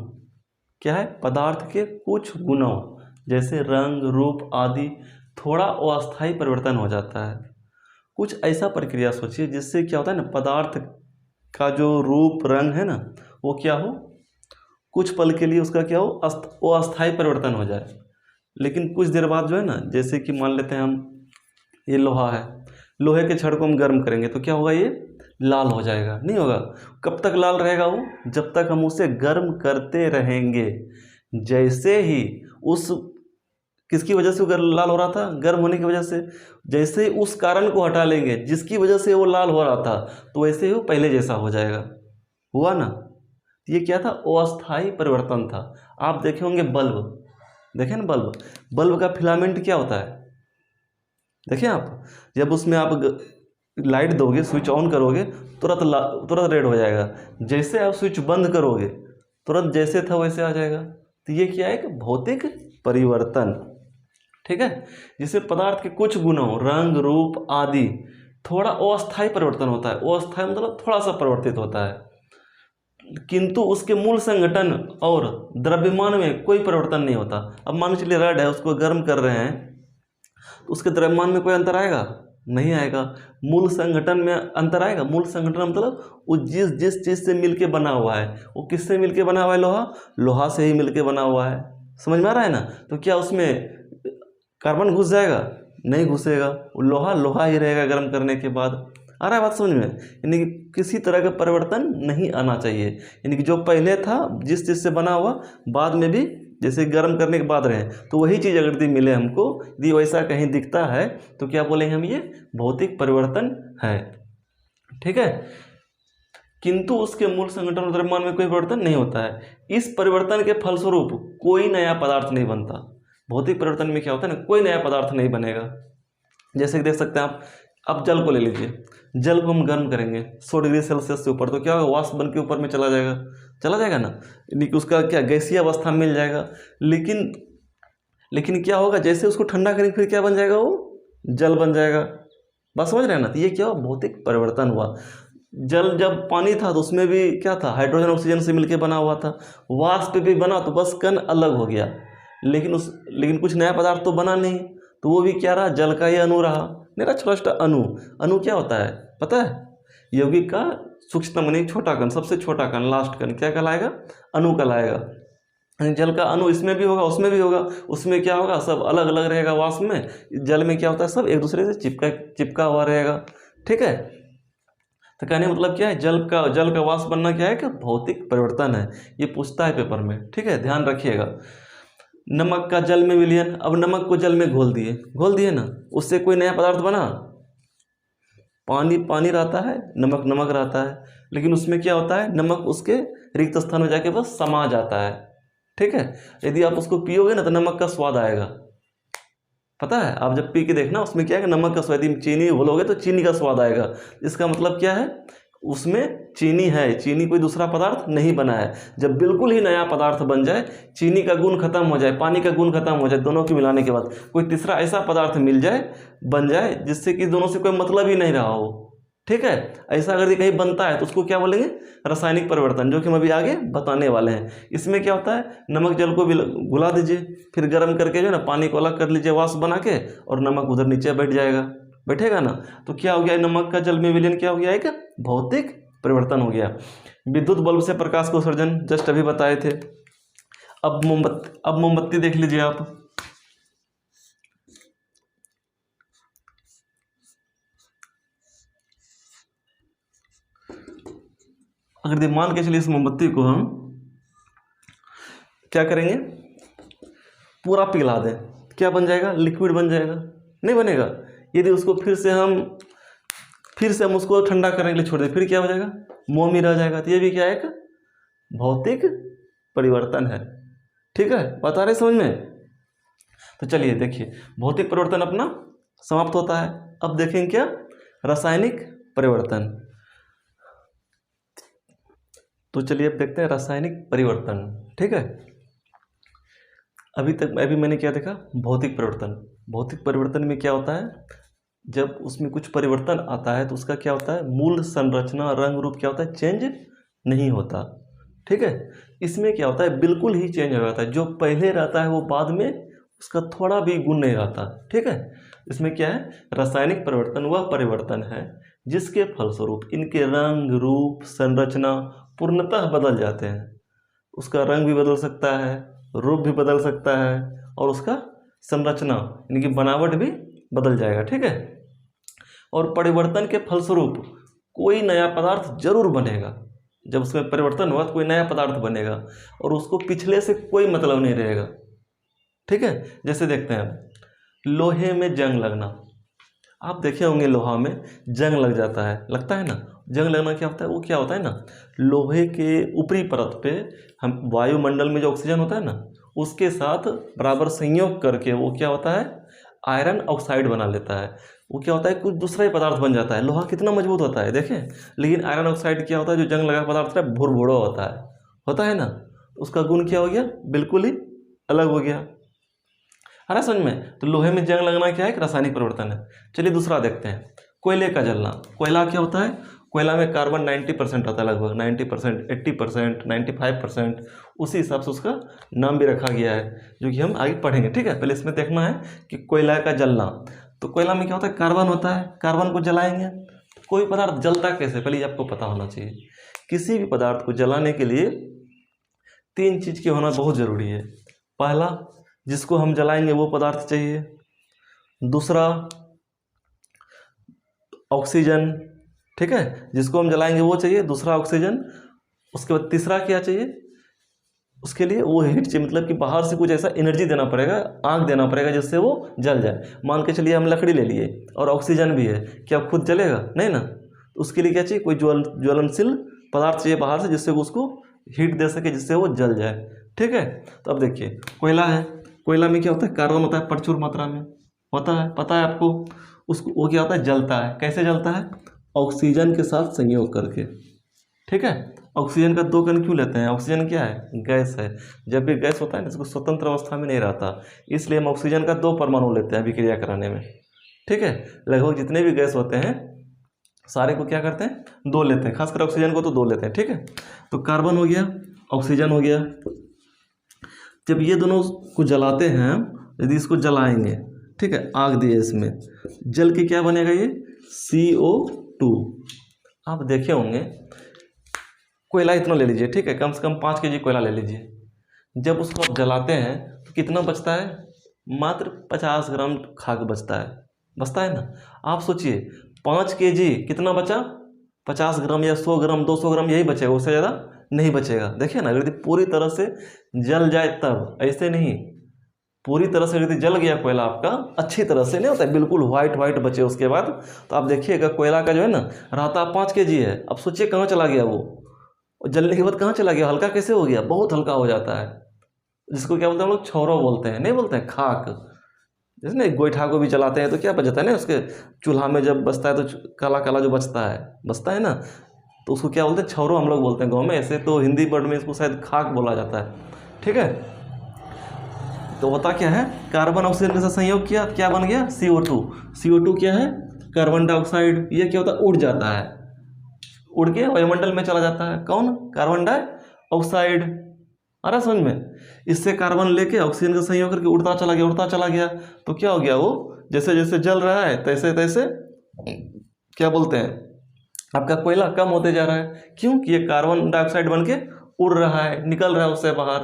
क्या है, पदार्थ के कुछ गुणों जैसे रंग रूप आदि थोड़ा अस्थायी परिवर्तन हो जाता है। कुछ ऐसा प्रक्रिया सोचिए जिससे क्या होता है ना, पदार्थ का जो रूप रंग है ना, वो क्या हो, कुछ पल के लिए उसका क्या हो, वो अस्थायी परिवर्तन हो जाए। लेकिन कुछ देर बाद जो है ना, जैसे कि मान लेते हैं हम, ये लोहा है, लोहे के छड़ को हम गर्म करेंगे तो क्या होगा, ये लाल हो जाएगा, नहीं होगा। कब तक लाल रहेगा वो, जब तक हम उसे गर्म करते रहेंगे। जैसे ही उस, किसकी वजह से वो लाल हो रहा था, गर्म होने की वजह से, जैसे ही उस कारण को हटा लेंगे जिसकी वजह से वो लाल हो रहा था, तो वैसे ही वो पहले जैसा हो जाएगा। हुआ ना, ये क्या था, अस्थायी परिवर्तन था। आप देखे होंगे बल्ब, देखें ना बल्ब, बल्ब का फिलामेंट क्या होता है, देखें आप, जब उसमें आप लाइट दोगे, स्विच ऑन करोगे, तुरंत रेड हो जाएगा। जैसे आप स्विच बंद करोगे, तुरंत जैसे था वैसे आ जाएगा। तो ये क्या है, एक भौतिक परिवर्तन, ठीक है, जिसमें पदार्थ के कुछ गुणों रंग रूप आदि थोड़ा अस्थायी परिवर्तन होता है। अस्थायी मतलब थोड़ा सा परिवर्तित होता है, किंतु उसके मूल संगठन और द्रव्यमान में कोई परिवर्तन नहीं होता। अब मान चलिए रड है, उसको गर्म कर रहे हैं, तो उसके द्रव्यमान में कोई अंतर आएगा, नहीं आएगा। मूल संगठन में अंतर आएगा, मूल संगठन मतलब वो जिस जिस चीज़ से मिलके बना हुआ है, वो किससे मिलके बना हुआ है, लोहा से ही मिलके बना हुआ है। समझ में आ रहा है ना। तो क्या उसमें कार्बन घुस जाएगा, नहीं घुसेगा, वो लोहा ही रहेगा गर्म करने के बाद। आ रहा है बात समझ में, यानी कि किसी तरह का परिवर्तन नहीं आना चाहिए। यानी कि जो पहले था, जिस चीज़ से बना हुआ, बाद में भी जैसे गर्म करने के बाद रहे, तो वही चीज़ अगर यदि मिले हमको, यदि वैसा कहीं दिखता है, तो क्या बोलेंगे हम, ये भौतिक परिवर्तन है, ठीक है। किंतु उसके मूल संगठन और द्रव्यमान में कोई परिवर्तन नहीं होता है। इस परिवर्तन के फलस्वरूप कोई नया पदार्थ नहीं बनता। भौतिक परिवर्तन में क्या होता है ना, कोई नया पदार्थ नहीं बनेगा। जैसे कि देख सकते हैं आप, अब जल को ले लीजिए, जल को हम गर्म करेंगे 100 डिग्री सेल्सियस से ऊपर, तो क्या होगा, वाष्प बन के ऊपर में चला जाएगा ना, यानी कि उसका क्या गैसीय अवस्था मिल जाएगा। लेकिन क्या होगा, जैसे उसको ठंडा करेंगे फिर क्या बन जाएगा, वो जल बन जाएगा। बस समझ रहे हैं ना। तो ये क्या हुआ, भौतिक परिवर्तन हुआ। जल जब पानी था तो उसमें भी क्या था, हाइड्रोजन ऑक्सीजन से मिलकर बना हुआ था। वाष्प भी बना तो बस कण अलग हो गया, लेकिन कुछ नया पदार्थ तो बना नहीं, तो वो भी क्या रहा, जल का ही अणु रहा। मेरा छोटा छोटा अणु क्या होता है पता है, यौगिक का सूक्ष्मतम यानी छोटा कण, सबसे छोटा कण, लास्ट कण क्या कहलाएगा, अणु कहलाएगा। जल का अणु इसमें भी होगा, उसमें भी होगा। उसमें क्या होगा, सब अलग अलग रहेगा वाष्प में। जल में क्या होता है, सब एक दूसरे से चिपका हुआ रहेगा, ठीक है। तो कहने मतलब क्या है, जल का वाष्प बनना क्या है कि भौतिक परिवर्तन है। ये पूछता है पेपर में, ठीक है, ध्यान रखिएगा। नमक का जल में विलयन, अब नमक को जल में घोल दिए ना, उससे कोई नया पदार्थ बना, पानी रहता है, नमक रहता है, लेकिन उसमें क्या होता है, नमक उसके रिक्त स्थान में जाके बस समा जाता है, ठीक है। यदि आप उसको पियोगे ना तो नमक का स्वाद आएगा, पता है, आप जब पी के देखना उसमें क्या है, नमक का स्वाद, यदि चीनी घोलोगे तो चीनी का स्वाद आएगा। इसका मतलब क्या है, उसमें चीनी है, चीनी कोई दूसरा पदार्थ नहीं बना है। जब बिल्कुल ही नया पदार्थ बन जाए, चीनी का गुण खत्म हो जाए, पानी का गुण खत्म हो जाए, दोनों के मिलाने के बाद कोई तीसरा ऐसा पदार्थ बन जाए जिससे कि दोनों से कोई मतलब ही नहीं रहा हो, ठीक है। ऐसा अगर ये कहीं बनता है तो उसको क्या बोलेंगे, रासायनिक परिवर्तन, जो कि हम अभी आगे बताने वाले हैं। इसमें क्या होता है, नमक जल को भी घुला दीजिए, फिर गर्म करके जो है ना पानी को अलग कर लीजिए वाष्प बना के, और नमक उधर नीचे बैठेगा ना। तो क्या हो गया, नमक का जल में विलयन क्या हो गया, एक भौतिक परिवर्तन हो गया। विद्युत बल्ब से प्रकाश को उत्सर्जन जस्ट अभी बताए थे। अब मोमबत्ती देख लीजिए आप, अगर मान के चलिए इस मोमबत्ती को हम क्या करेंगे, पूरा पिघला दें, क्या बन जाएगा, लिक्विड बन जाएगा, नहीं बनेगा। यदि उसको फिर से हम उसको ठंडा करने के लिए छोड़ दें, फिर क्या हो जाएगा, मोम ही रह जाएगा। तो ये भी क्या है, एक भौतिक परिवर्तन है, ठीक है, बता रहे समझ में। तो चलिए देखिए, भौतिक परिवर्तन अपना समाप्त होता है। अब देखेंगे क्या, रासायनिक परिवर्तन। तो चलिए अब देखते हैं रासायनिक परिवर्तन, ठीक है। अभी मैंने क्या देखा, भौतिक परिवर्तन। भौतिक परिवर्तन में क्या होता है, जब उसमें कुछ परिवर्तन आता है तो उसका क्या होता है, मूल संरचना रंग रूप क्या होता है, चेंज नहीं होता। ठीक है, इसमें क्या होता है, बिल्कुल ही चेंज हो जाता है। जो पहले रहता है वो बाद में उसका थोड़ा भी गुण नहीं रहता। ठीक है, इसमें क्या है, रासायनिक परिवर्तन वह परिवर्तन है जिसके फलस्वरूप इनके रंग रूप संरचना पूर्णतः बदल जाते हैं। उसका रंग भी बदल सकता है, रूप भी बदल सकता है, और उसका संरचना यानी कि बनावट भी बदल जाएगा। ठीक है, और परिवर्तन के फलस्वरूप कोई नया पदार्थ जरूर बनेगा। जब उसमें परिवर्तन हुआ तो कोई नया पदार्थ बनेगा और उसको पिछले से कोई मतलब नहीं रहेगा। ठीक है, जैसे देखते हैं लोहे में जंग लगना। आप देखे होंगे लोहा में जंग लग जाता है, लगता है ना। जंग लगना क्या होता है, वो क्या होता है ना, लोहे के ऊपरी परत पे हम वायुमंडल में जो ऑक्सीजन होता है ना, उसके साथ बराबर संयोग करके वो क्या होता है, आयरन ऑक्साइड बना लेता है। वो क्या होता है, कुछ दूसरा ही पदार्थ बन जाता है। लोहा कितना मजबूत होता है देखें, लेकिन आयरन ऑक्साइड क्या होता है, जो जंग लगा पदार्थ है भुरभुरा होता है ना, उसका गुण क्या हो गया, बिल्कुल ही अलग हो गया। है ना समझ में। तो लोहे में जंग लगना क्या है, एक रासायनिक परिवर्तन है। चलिए दूसरा देखते हैं, कोयले का जलना। कोयला क्या होता है, कोयला में कार्बन 90% आता है, लगभग 90%, 80%, 95%, उसी हिसाब से उसका नाम भी रखा गया है, जो कि हम आगे पढ़ेंगे। ठीक है, पहले इसमें देखना है कि कोयला का जलना। तो कोयला में क्या होता है, कार्बन होता है, कार्बन को जलाएंगे। कोई पदार्थ जलता कैसे, पहले ये आपको पता होना चाहिए। किसी भी पदार्थ को जलाने के लिए 3 चीज़ के होना बहुत ज़रूरी है। पहला, जिसको हम जलाएंगे वो पदार्थ चाहिए। दूसरा, ऑक्सीजन। ठीक है, जिसको हम जलाएंगे वो चाहिए, दूसरा ऑक्सीजन। उसके बाद तीसरा क्या चाहिए, उसके लिए वो हीट चाहिए, मतलब कि बाहर से कुछ ऐसा एनर्जी देना पड़ेगा, आग देना पड़ेगा, जिससे वो जल जाए। मान के चलिए हम लकड़ी ले लिए और ऑक्सीजन भी है, क्या खुद जलेगा, नहीं ना। तो उसके लिए क्या चाहिए, कोई ज्वलनशील पदार्थ चाहिए बाहर से, जिससे उसको हीट दे सके, जिससे वो जल जाए। ठीक है, तो अब देखिए कोयला है, कोयला में क्या होता है, कार्बन होता है प्रचुर मात्रा में, होता है, पता है आपको। उसको वो क्या होता है, जलता है। कैसे जलता है, ऑक्सीजन के साथ संयोग करके। ठीक है, ऑक्सीजन का 2 कण क्यों लेते हैं, ऑक्सीजन क्या है, गैस है। जब भी गैस होता है ना, इसको स्वतंत्र अवस्था में नहीं रहता, इसलिए हम ऑक्सीजन का 2 परमाणु लेते हैं अभिक्रिया कराने में। ठीक है, लगभग जितने भी गैस होते हैं सारे को क्या करते हैं, 2 लेते हैं, खासकर ऑक्सीजन को तो 2 लेते हैं। ठीक है, तो कार्बन हो गया, ऑक्सीजन हो गया। जब ये दोनों को जलाते हैं, यदि इसको जलाएंगे, ठीक है, आग दिए इसमें, जल के क्या बनेगा, ये CO2। आप देखे होंगे, कोयला इतना ले लीजिए, ठीक है, कम से कम 5 kg कोयला ले लीजिए। जब उसको आप जलाते हैं तो कितना बचता है, मात्र 50 ग्राम खाक बचता है ना। आप सोचिए 5 kg कितना बचा, 50 ग्राम या 100 ग्राम 200 ग्राम यही बचेगा, उससे ज़्यादा नहीं बचेगा। देखिए ना, अगर पूरी तरह से जल जाए तब, ऐसे नहीं। पूरी तरह से यदि जल गया कोयला आपका, अच्छी तरह से नहीं होता है, बिल्कुल वाइट बचे उसके बाद, तो आप देखिएगा कोयला का जो है ना रहता 5 kg है। अब सोचिए कहाँ चला गया वो, और जलने के बाद कहाँ चला गया, हल्का कैसे हो गया, बहुत हल्का हो जाता है, जिसको क्या बोलते हैं हम लोग, छौरा बोलते हैं, नहीं बोलते हैं, खाक। जैसे ना गोईठा को भी जलाते हैं तो क्या बचता है ना, उसके चूल्हा में जब बचता है तो काला काला जो बचता है ना, तो उसको क्या बोलते हैं, छौरो हम लोग बोलते हैं गाँव में। ऐसे तो हिंदी वर्ड में इसको शायद खाक बोला जाता है। ठीक है, तो होता क्या है, कार्बन ऑक्सीजन के साथ संयोग किया, क्या बन गया, CO2। CO2 क्या है, कार्बन डाइऑक्साइड। ये क्या होता है, उड़ जाता है, उड़ के वायुमंडल में चला जाता है। कौन, कार्बन डाइऑक्साइड। आ रहा समझ में। इससे कार्बन लेके ऑक्सीजन का संयोग करके उड़ता चला गया। तो क्या हो गया, वो जैसे जैसे जल रहा है तैसे तैसे क्या बोलते हैं, आपका कोयला कम होते जा रहा है। क्यों, कि ये कार्बन डाइऑक्साइड बन के उड़ रहा है, निकल रहा है उससे बाहर।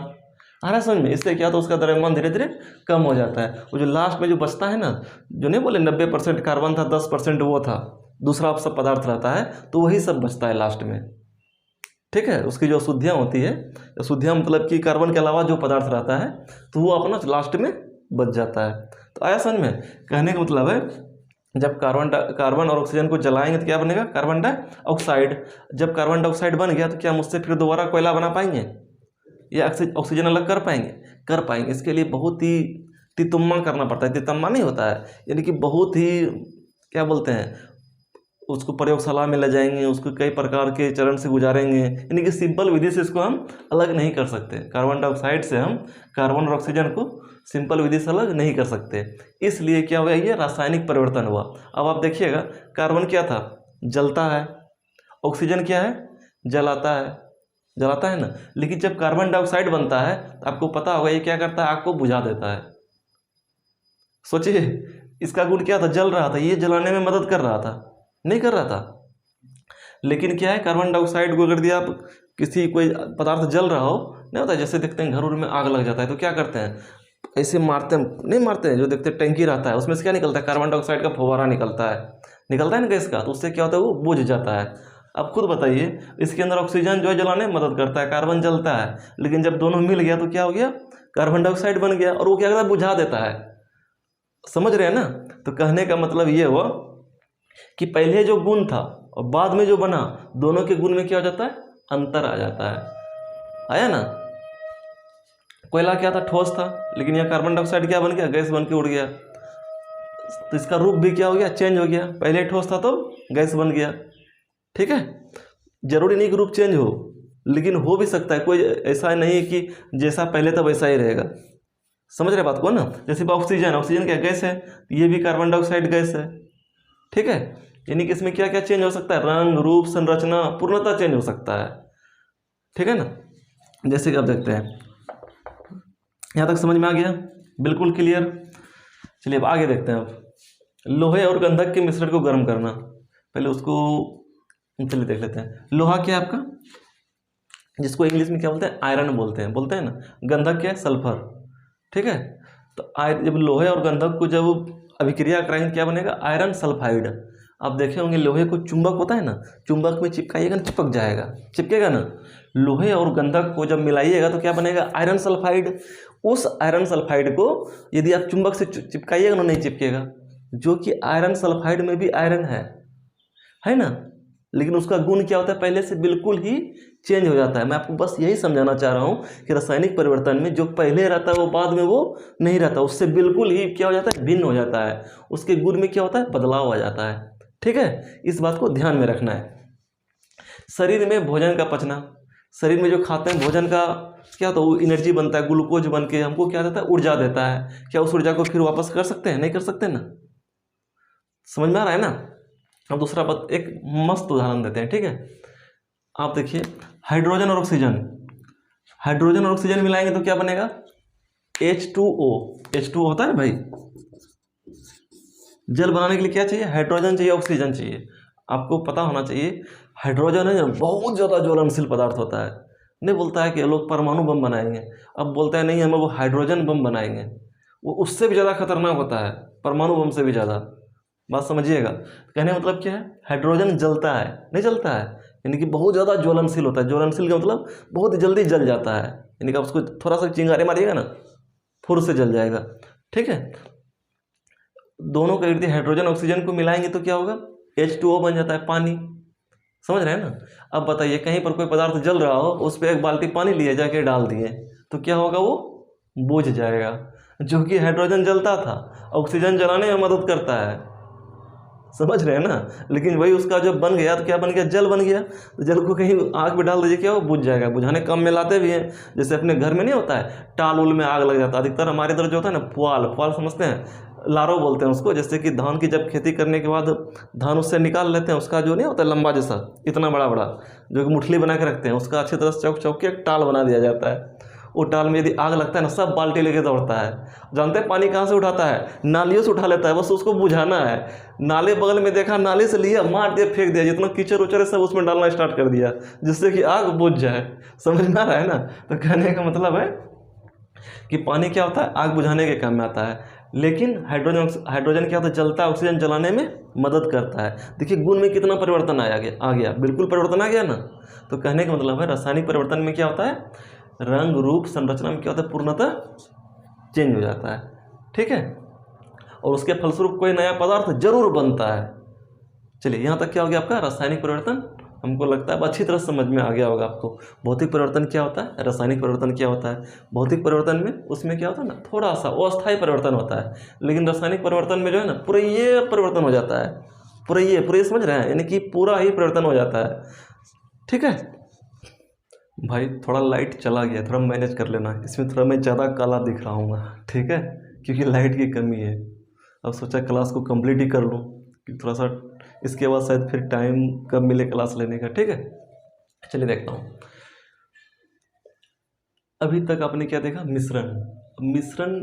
आ रहा समझ में। इससे क्या, तो उसका द्रव्यमान धीरे धीरे कम हो जाता है। वो जो लास्ट में जो बचता है ना, जो नहीं बोले 90% कार्बन था, 10% वो था, दूसरा सब पदार्थ रहता है, तो वही सब बचता है लास्ट में। ठीक है, उसकी जो अशुद्धियाँ होती है, अशुद्धियाँ मतलब कि कार्बन के अलावा जो पदार्थ रहता है, तो वो अपना लास्ट में बच जाता है। तो आया समझ में। कहने का मतलब है, जब कार्बन और ऑक्सीजन को जलाएंगे तो क्या बनेगा, कार्बन डाइऑक्साइड। जब कार्बन डाइऑक्साइड बन गया तो क्या हम उससे फिर दोबारा कोयला बना पाएंगे, या ऑक्सीजन अलग कर पाएंगे। इसके लिए बहुत ही तितम्मा करना पड़ता है। तितम्मा नहीं होता है, यानी कि बहुत ही क्या बोलते हैं, उसको प्रयोगशाला में ले जाएंगे, उसको कई प्रकार के चरण से गुजारेंगे, यानी कि सिंपल विधि से इसको हम अलग नहीं कर सकते। कार्बन डाइऑक्साइड से हम कार्बन और ऑक्सीजन को सिंपल विधि से अलग नहीं कर सकते, इसलिए क्या हुआ, ये रासायनिक परिवर्तन हुआ। अब आप देखिएगा, कार्बन क्या था, जलता है, ऑक्सीजन क्या है, जलाता है ना। लेकिन जब कार्बन डाइऑक्साइड बनता है तो आपको पता होगा ये क्या करता है, आग को बुझा देता है। सोचिए, इसका गुण क्या था, जल रहा था, ये जलाने में मदद कर रहा था, नहीं कर रहा था। लेकिन क्या है, कार्बन डाइऑक्साइड को अगर दिया आप, किसी कोई पदार्थ जल रहा हो, नहीं होता, जैसे देखते हैं घर में आग लग जाता है तो क्या करते हैं, ऐसे मारते हैं, नहीं मारते हैं, जो देखते हैं टैंकी रहता है उसमें से क्या निकलता है, कार्बन डाइऑक्साइड का फव्वारा निकलता है ना गैस का, तो उससे क्या होता है, वो बुझ जाता है। अब खुद बताइए, इसके अंदर ऑक्सीजन जो है जलाने में मदद करता है, कार्बन जलता है, लेकिन जब दोनों मिल गया तो क्या हो गया, कार्बन डाइऑक्साइड बन गया, और वो क्या करता है, बुझा देता है। समझ रहे हैं ना। तो कहने का मतलब ये हुआ कि पहले जो गुण था और बाद में जो बना, दोनों के गुण में क्या हो जाता है, अंतर आ जाता है। आया ना। कोयला क्या था, ठोस था, लेकिन यह कार्बन डाइऑक्साइड क्या बन गया, गैस बन के उड़ गया। तो इसका रूप भी क्या हो गया, चेंज हो गया, पहले ठोस था तो गैस बन गया। ठीक है, जरूरी नहीं कि रूप चेंज हो, लेकिन हो भी सकता है, कोई ऐसा नहीं है कि जैसा पहले था वैसा ही रहेगा। समझ रहे बात को ना। जैसे ऑक्सीजन क्या गैस है, ये भी कार्बन डाइऑक्साइड गैस है। ठीक है, यानी कि इसमें क्या क्या चेंज हो सकता है, रंग, रूप, संरचना, पूर्णतः चेंज हो सकता है। ठीक है ना। जैसे कि आप देखते हैं, यहाँ तक समझ में आ गया, बिल्कुल क्लियर। चलिए अब आगे देखते हैं। अब लोहे और गंधक के मिश्रण को गर्म करना, पहले उसको चलिए देख लेते हैं। लोहा क्या है आपका, जिसको इंग्लिश में क्या बोलते हैं, आयरन बोलते हैं ना। गंधक क्या है, सल्फर। ठीक है, तो जब लोहे और गंधक को जब अभिक्रिया कराएंगे क्या बनेगा, आयरन सल्फाइड। आप देखे होंगे लोहे को चुंबक होता है ना, चुंबक में चिपकाइएगा ना, चिपक जाएगा, चिपकेगा ना। लोहे और गंधक को जब मिलाइएगा तो क्या बनेगा, आयरन सल्फाइड। उस आयरन सल्फाइड को यदि आप चुंबक से चिपकाइएगा ना, नहीं चिपकेगा, जो कि आयरन सल्फाइड में भी आयरन है ना। लेकिन उसका गुण क्या होता है, पहले से बिल्कुल ही चेंज हो जाता है। मैं आपको बस यही समझाना चाह रहा हूँ कि रासायनिक परिवर्तन में जो पहले रहता है वो बाद में वो नहीं रहता, उससे बिल्कुल ही क्या हो जाता है, भिन्न हो जाता है। उसके गुण में क्या होता है, बदलाव आ जाता है। ठीक है, इस बात को ध्यान में रखना है। शरीर में भोजन का पचना, शरीर में जो खाते हैं भोजन का क्या होता है, वो एनर्जी बनता है, ग्लूकोज बन के हमको क्या देता है, ऊर्जा देता है। क्या उस ऊर्जा को फिर वापस कर सकते हैं, नहीं कर सकते ना। समझ में आ रहा है ना। अब दूसरा बात, एक मस्त उदाहरण देते हैं। ठीक है, आप देखिए, हाइड्रोजन और ऑक्सीजन मिलाएंगे तो क्या बनेगा, H2O। H2O होता है भाई। जल बनाने के लिए क्या चाहिए, हाइड्रोजन चाहिए, ऑक्सीजन चाहिए। आपको पता होना चाहिए, हाइड्रोजन है बहुत ज़्यादा ज्वलनशील पदार्थ होता है। नहीं बोलता है कि लोग परमाणु बम बनाएंगे, अब बोलता है नहीं हम वो हाइड्रोजन बम बनाएंगे, वो उससे भी ज़्यादा खतरनाक होता है, परमाणु बम से भी ज़्यादा। बात समझिएगा। कहने का मतलब क्या है, हाइड्रोजन जलता है, नहीं जलता है, यानी कि बहुत ज़्यादा ज्वलनशील होता है। ज्वलनशील का मतलब बहुत जल्दी जल जाता है, यानी कि आप उसको थोड़ा सा चिंगारी मारिएगा ना, फुर से जल जाएगा। ठीक है, दोनों का यदि हाइड्रोजन ऑक्सीजन को मिलाएंगे तो क्या होगा, H2O बन जाता है, पानी। समझ रहे हैं ना। अब बताइए, कहीं पर कोई पदार्थ जल रहा हो, उस पर एक बाल्टी पानी लिए जाके डाल दिए तो क्या होगा, वो बुझ जाएगा। जो कि हाइड्रोजन जलता था, ऑक्सीजन जलाने में मदद करता है। समझ रहे हैं ना। लेकिन वही उसका जब बन गया तो क्या बन गया, जल बन गया। तो जल को कहीं आग में डाल दीजिए, क्या वो बुझ जाएगा। बुझाने कम में लाते भी हैं, जैसे अपने घर में नहीं होता है, टाल उल में आग लग जाता है। अधिकतर हमारे इधर जो होता है ना, पुआल समझते हैं, लारो बोलते हैं उसको। जैसे कि धान की जब खेती करने के बाद धान उससे निकाल लेते हैं, उसका जो नहीं होता लंबा जैसा, इतना बड़ा जो कि मुठली बना के रखते हैं, उसका अच्छी तरह से चौक के एक टाल बना दिया जाता है। वो टाल में यदि आग लगता है ना, सब बाल्टी लेके दौड़ता है। जानते हैं पानी कहाँ से उठाता है, नालियों से उठा लेता है, बस उसको बुझाना है। नाले बगल में देखा, नाले से लिया, मार दिया, फेंक दिया, जितना कीचड़ उचड़ है सब उसमें डालना स्टार्ट कर दिया, जिससे कि आग बुझ जाए। समझ में आ रहा है ना। तो कहने का मतलब है कि पानी क्या होता है, आग बुझाने के काम में आता है। लेकिन हाइड्रोजन क्या होता है, जलता है, ऑक्सीजन जलाने में मदद करता है। देखिए गुण में कितना परिवर्तन आ गया, बिल्कुल परिवर्तन आ गया ना। तो कहने का मतलब है, रासायनिक परिवर्तन में क्या होता है, रंग, रूप, संरचना में क्या होता है, पूर्णतः चेंज हो जाता है। ठीक है, और उसके फलस्वरूप कोई नया पदार्थ जरूर बनता है। चलिए यहाँ तक क्या हो गया आपका रासायनिक परिवर्तन। हमको लगता है अच्छी तरह समझ में आ गया होगा आपको। भौतिक परिवर्तन क्या होता है, रासायनिक परिवर्तन क्या होता है। भौतिक परिवर्तन में उसमें क्या होता है ना, थोड़ा सा अस्थायी परिवर्तन होता है। लेकिन रासायनिक परिवर्तन में जो है ना, पूरा ये परिवर्तन हो जाता है, पूरा ये समझ रहे हैं, यानी कि पूरा ही परिवर्तन हो जाता है। ठीक है, भाई थोड़ा लाइट चला गया, थोड़ा मैनेज कर लेना, इसमें थोड़ा मैं ज़्यादा काला दिख रहा हूँ, ठीक है, क्योंकि लाइट की कमी है। अब सोचा क्लास को कंप्लीट ही कर लूँ, कि थोड़ा सा इसके बाद शायद फिर टाइम कब मिले क्लास लेने का, ठीक है। चलिए देखता हूँ। अभी तक आपने क्या देखा, मिश्रण। मिश्रण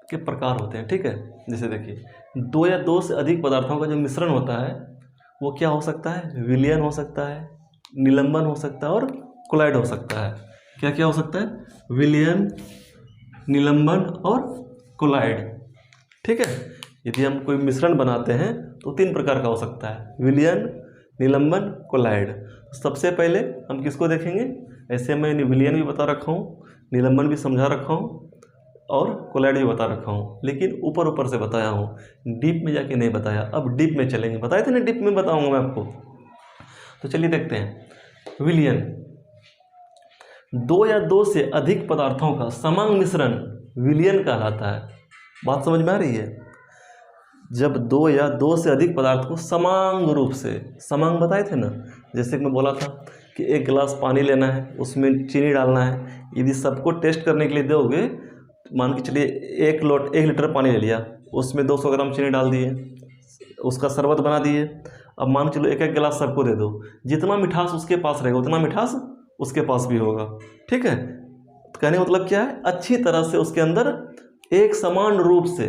के प्रकार होते हैं, ठीक है। जैसे देखिए, दो या दो से अधिक पदार्थों का जो मिश्रण होता है वो क्या हो सकता है, विलयन हो सकता है, निलंबन हो सकता है और कोलाइड हो सकता है। क्या क्या हो सकता है, विलयन, निलंबन और कोलाइड, ठीक है। यदि हम कोई मिश्रण बनाते हैं तो 3 प्रकार का हो सकता है, विलयन, निलंबन, कोलाइड। सबसे पहले हम किसको देखेंगे, ऐसे मैंने विलयन भी बता रखा हूँ, निलंबन भी समझा रखा हूँ और कोलाइड भी बता रखा हूँ, लेकिन ऊपर ऊपर से बताया हूँ, डीप में जाके नहीं बताया। अब डीप में चलेंगे, बताए थे ना डीप में बताऊँगा मैं आपको। तो चलिए देखते हैं। विलयन, 2 या 2 से अधिक पदार्थों का समान मिश्रण विलयन कहलाता है। बात समझ में आ रही है। जब 2 या 2 से अधिक पदार्थ को समान रूप से, समान बताए थे ना, जैसे कि मैं बोला था कि 1 गिलास पानी लेना है, उसमें चीनी डालना है। यदि सबको टेस्ट करने के लिए दोगे, मान के चलिए 1 लीटर पानी ले लिया, उसमें 200 ग्राम चीनी डाल दिए, उसका शरबत बना दिए। अब मान के चलो 1 गिलास सबको दे दो, जितना मिठास उसके पास रहेगा उतना मिठास उसके पास भी होगा, ठीक है। तो कहने का मतलब क्या है, अच्छी तरह से उसके अंदर एक समान रूप से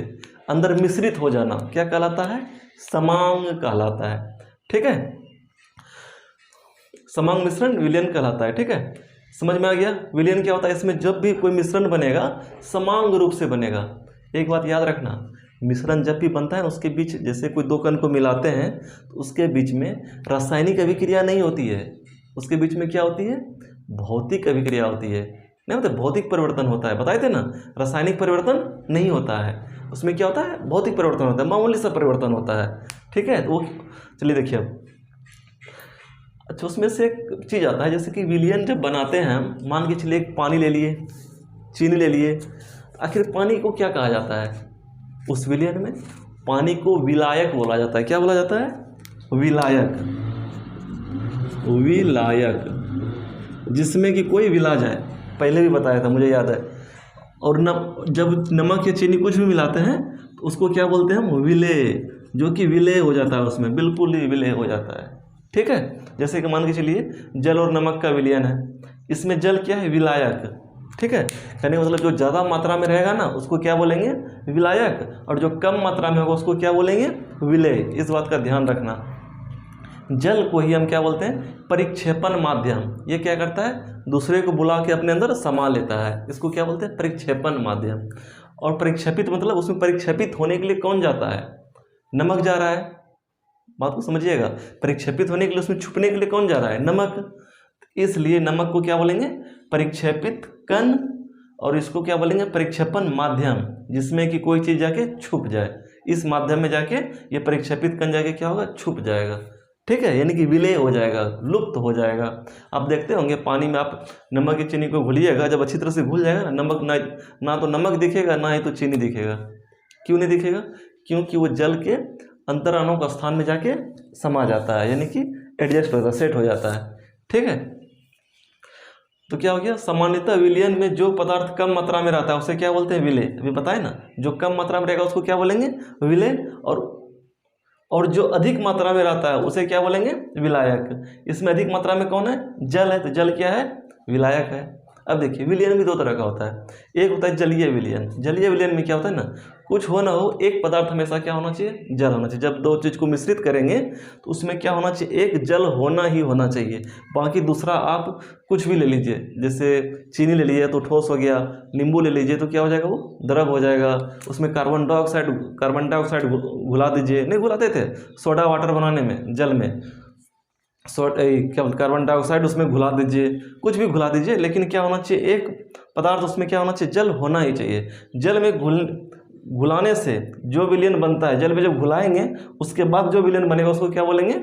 अंदर मिश्रित हो जाना क्या कहलाता है, समांग कहलाता है, ठीक है। समांग मिश्रण विलयन कहलाता है, ठीक है। समझ में आ गया। विलयन क्या होता है, इसमें जब भी कोई मिश्रण बनेगा समांग रूप से बनेगा। एक बात याद रखना, मिश्रण जब भी बनता है उसके बीच, जैसे कोई 2 कण को मिलाते हैं तो उसके बीच में रासायनिक अभिक्रिया नहीं होती है, उसके बीच में क्या होती है, भौतिक अभिक्रिया होती है। नहीं मतलब भौतिक परिवर्तन होता है, बताए थे ना, रासायनिक परिवर्तन नहीं होता है, उसमें क्या होता है, भौतिक परिवर्तन होता है, मामूली सा परिवर्तन होता है, ठीक है। तो वो चलिए देखिए अब। अच्छा, उसमें से एक चीज़ आता है, जैसे कि विलयन जब बनाते हैं हम, मान के चलिए एक पानी ले लिए, चीनी ले लिए, आखिर पानी को क्या कहा जाता है, उस विलयन में पानी को विलायक बोला जाता है। क्या बोला जाता है, विलायक, विलायक, जिसमें कि कोई विला जाए, पहले भी बताया था मुझे याद है। और जब नमक या चीनी कुछ भी मिलाते हैं तो उसको क्या बोलते हैं हम, विलेय, जो कि विलेय हो जाता है, उसमें बिल्कुल ही विलेय हो जाता है, ठीक है। जैसे कि मान के चलिए जल और नमक का विलयन है, इसमें जल क्या है, विलायक, ठीक है। कहने का मतलब जो ज़्यादा मात्रा में रहेगा ना उसको क्या बोलेंगे, विलायक, और जो कम मात्रा में होगा उसको क्या बोलेंगे, विलेय। इस बात का ध्यान रखना। जल को ही हम क्या बोलते हैं, परिक्षेपण माध्यम। ये क्या करता है, दूसरे को बुला के अपने अंदर समा लेता है, इसको क्या बोलते हैं, परिक्षेपण माध्यम। और परिक्षेपित मतलब उसमें परिक्षेपित होने के लिए कौन जाता है, नमक जा रहा है। बात को समझिएगा, परिक्षेपित होने के लिए उसमें छुपने के लिए कौन जा रहा है, नमक। इसलिए नमक को क्या बोलेंगे, परिक्षेपित कण, और इसको क्या बोलेंगे, परिक्षेपण माध्यम, जिसमें कि कोई चीज़ जाके छुप जाए, इस माध्यम में जाके ये परिक्षेपित कण जाके क्या होगा, छुप जाएगा, ठीक है। यानी कि विलय हो जाएगा, लुप्त हो जाएगा। आप देखते होंगे पानी में आप नमक की चीनी को घुलिएगा, जब अच्छी तरह से घुल जाएगा ना, नमक ना तो नमक दिखेगा ना ही तो चीनी दिखेगा। क्यों नहीं दिखेगा, क्योंकि वो जल के अंतराणु का स्थान में जाके समा जाता है, यानी कि एडजस्ट हो जाता है, सेट हो जाता है, ठीक है। तो क्या हो गया, सामान्यतः विलयन में जो पदार्थ कम मात्रा में रहता है उसे क्या बोलते हैं, विलेय। अभी बताए ना, जो कम मात्रा में रहेगा उसको क्या बोलेंगे, विलेय, और जो अधिक मात्रा में रहता है उसे क्या बोलेंगे, विलायक। इसमें अधिक मात्रा में कौन है, जल है, तो जल क्या है, विलायक है। अब देखिए विलयन भी 2 तरह का होता है, एक होता है जलीय विलयन। जलीय विलयन में क्या होता है ना, कुछ हो ना हो एक पदार्थ हमेशा क्या होना चाहिए, जल होना चाहिए। जब 2 चीज़ को मिश्रित करेंगे तो उसमें क्या होना चाहिए, एक जल होना ही होना चाहिए, बाकी दूसरा आप कुछ भी ले लीजिए। जैसे चीनी ले लीजिए तो ठोस हो गया, नींबू ले लीजिए तो क्या हो जाएगा, वो द्रव हो जाएगा। उसमें कार्बन डाइऑक्साइड घुला दीजिए, नहीं घुलाते थे सोडा वाटर बनाने में, जल में क्या कार्बन डाइऑक्साइड उसमें घुला दीजिए, कुछ भी घुला दीजिए, लेकिन क्या होना चाहिए, एक पदार्थ उसमें क्या होना चाहिए, जल होना ही चाहिए। जल में घुलाने से जो विलयन बनता है, जल में जब घुलाएंगे उसके बाद जो विलयन बनेगा उसको क्या बोलेंगे,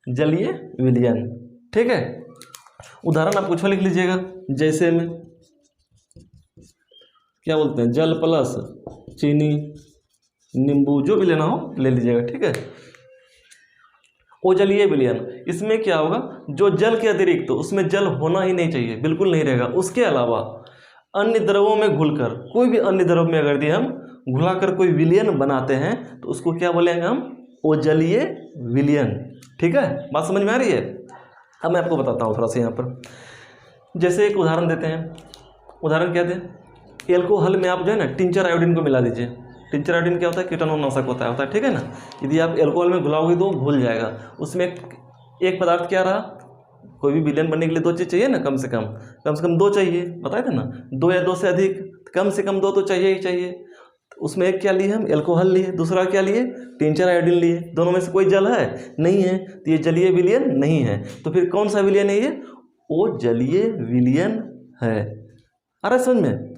जलीय विलयन, ठीक है। उदाहरण आप कुछ लिख लीजिएगा, जैसे में क्या बोलते हैं, जल प्लस चीनी, नींबू, जो भी लेना हो ले लीजिएगा, ठीक है। अजलीय विलयन, इसमें क्या होगा, जो जल के अतिरिक्त तो उसमें जल होना ही नहीं चाहिए, बिल्कुल नहीं रहेगा, उसके अलावा अन्य द्रवों में घुलकर, कोई भी अन्य द्रव में अगर हम घुलाकर कोई विलयन बनाते हैं तो उसको क्या बोलेंगे हम, अजलीय विलयन। ठीक है, बात समझ में आ रही है। अब मैं आपको बताता हूँ थोड़ा सा यहाँ पर, जैसे एक उदाहरण देते हैं, उदाहरण क्या दें, एल्कोहल में आप जो है ना टिंचर आयोडीन को मिला दीजिए। टिंचर आयोडीन क्या होता है, कीटाणुनाशक होता है, ठीक है ना। यदि आप एल्कोहल में घुलाओगे तो घुल जाएगा। उसमें एक पदार्थ क्या रहा, कोई भी विलयन बनने के लिए दो चीज़ चाहिए ना, कम से कम दो चाहिए, बताए थे ना, दो या दो से अधिक, कम से कम दो तो चाहिए ही चाहिए। उसमें एक क्या लिए हम, एल्कोहल लिए, दूसरा क्या लिए, टिंचर आयोडीन लिए। दोनों में से कोई जल है नहीं है, तो ये जलीय विलयन नहीं है। तो फिर कौन सा विलयन है ये, वो जलीय विलयन है। अरे समझ में,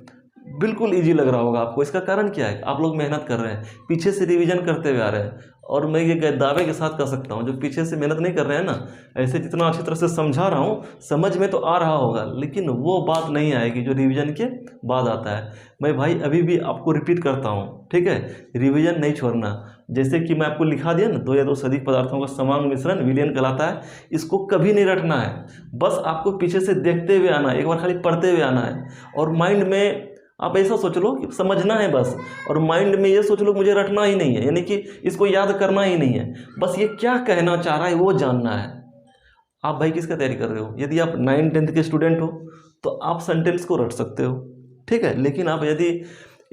बिल्कुल इजी लग रहा होगा आपको। इसका कारण क्या है, आप लोग मेहनत कर रहे हैं, पीछे से रिवीजन करते हुए आ रहे हैं। और मैं ये दावे के साथ कह सकता हूँ, जो पीछे से मेहनत नहीं कर रहे हैं ना, ऐसे जितना अच्छी तरह से समझा रहा हूँ, समझ में तो आ रहा होगा, लेकिन वो बात नहीं आएगी जो रिवीजन के बाद आता है। मैं भाई अभी भी आपको रिपीट करता हूँ, ठीक है, रिवीजन नहीं छोड़ना। जैसे कि मैं आपको लिखा दिया ना, दो या दो से अधिक पदार्थों का समांग मिश्रण विलयन कहलाता है। इसको कभी नहीं रटना है, बस आपको पीछे से देखते हुए आना है, एक बार खाली पढ़ते हुए आना है। और माइंड में आप ऐसा सोच लो कि समझना है बस, और माइंड में ये सोच लो मुझे रटना ही नहीं है, यानी कि इसको याद करना ही नहीं है, बस ये क्या कहना चाह रहा है वो जानना है। आप भाई किसका तैयारी कर रहे हो, यदि आप 9th-10th के स्टूडेंट हो तो आप सेंटेंस को रट सकते हो, ठीक है। लेकिन आप यदि